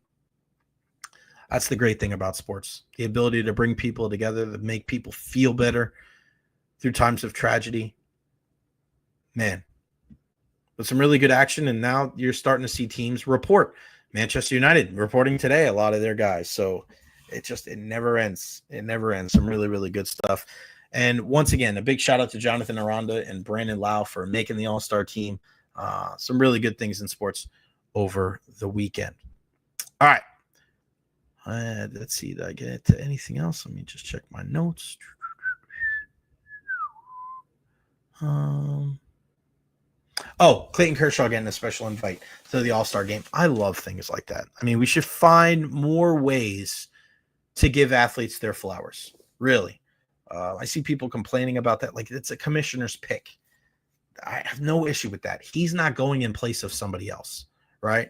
That's the great thing about sports. The ability to bring people together, to make people feel better through times of tragedy. Man, with some really good action, and now you're starting to see teams report. Manchester United reporting today a lot of their guys. So it never ends. It never ends. Some really, really good stuff. And once again, a big shout out to Jonathan Aranda and Brandon Lau for making the All-Star team. Some really good things in sports over the weekend. All right. Let's see. Did I get to anything else? Let me just check my notes. Clayton Kershaw getting a special invite to the All-Star game. I love things like that. I mean, we should find more ways to give athletes their flowers. Really. I see people complaining about that. Like, it's a commissioner's pick. I have no issue with that. He's not going in place of somebody else, right?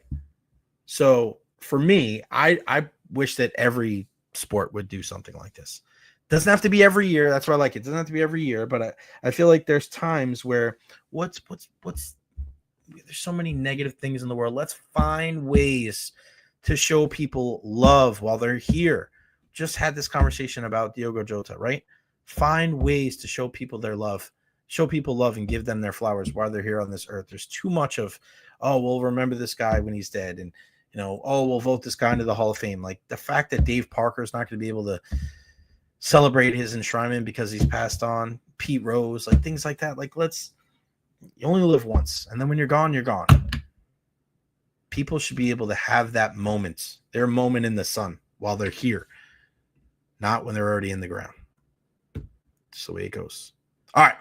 So for me, I wish that every sport would do something like this. Doesn't have to be every year. That's why I like it. Doesn't have to be every year, but I feel like there's times where there's so many negative things in the world. Let's find ways to show people love while they're here. Just had this conversation about Diogo Jota, right? Find ways to show people their love. Show people love and give them their flowers while they're here on this earth. There's too much of, we'll remember this guy when he's dead. And, we'll vote this guy into the Hall of Fame. Like, the fact that Dave Parker is not going to be able to celebrate his enshrinement because he's passed on. Pete Rose, like things like that. Like, you only live once. And then when you're gone, you're gone. People should be able to have that moment, their moment in the sun while they're here, not when they're already in the ground. That's the way it goes. All right.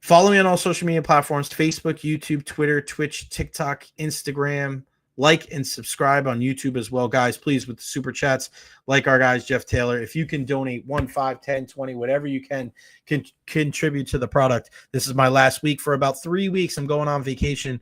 Follow me on all social media platforms: Facebook, YouTube, Twitter, Twitch, TikTok, Instagram. Like and subscribe on YouTube as well, guys. Please, with the super chats, like our guys, Jeff Taylor. If you can donate 1, 5, 10, 20, whatever you can contribute to the product. This is my last week for about 3 weeks. I'm going on vacation.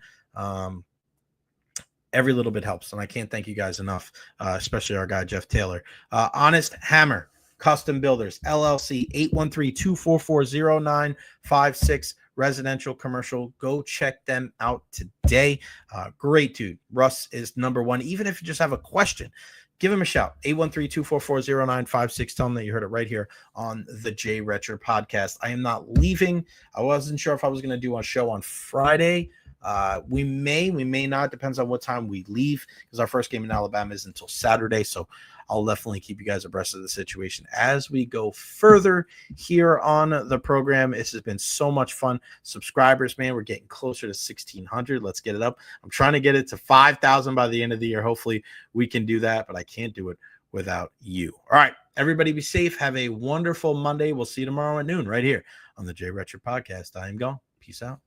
Every little bit helps, and I can't thank you guys enough, especially our guy, Jeff Taylor. Honest Hammer Custom Builders, LLC, 813-244-0956. Residential, commercial. Go check them out today. Great dude. Russ is number one. Even if you just have a question, give him a shout. 813-244-0956. Tell him that you heard it right here on the Jay Recher podcast. I am not leaving. I wasn't sure if I was going to do a show on Friday. We may not. Depends on what time we leave, because our first game in Alabama is until Saturday. So I'll definitely keep you guys abreast of the situation as we go further here on the program. This has been so much fun. Subscribers, man, we're getting closer to 1,600. Let's get it up. I'm trying to get it to 5,000 by the end of the year. Hopefully we can do that, but I can't do it without you. All right, everybody be safe. Have a wonderful Monday. We'll see you tomorrow at noon right here on the Jay Recher podcast. I am gone. Peace out.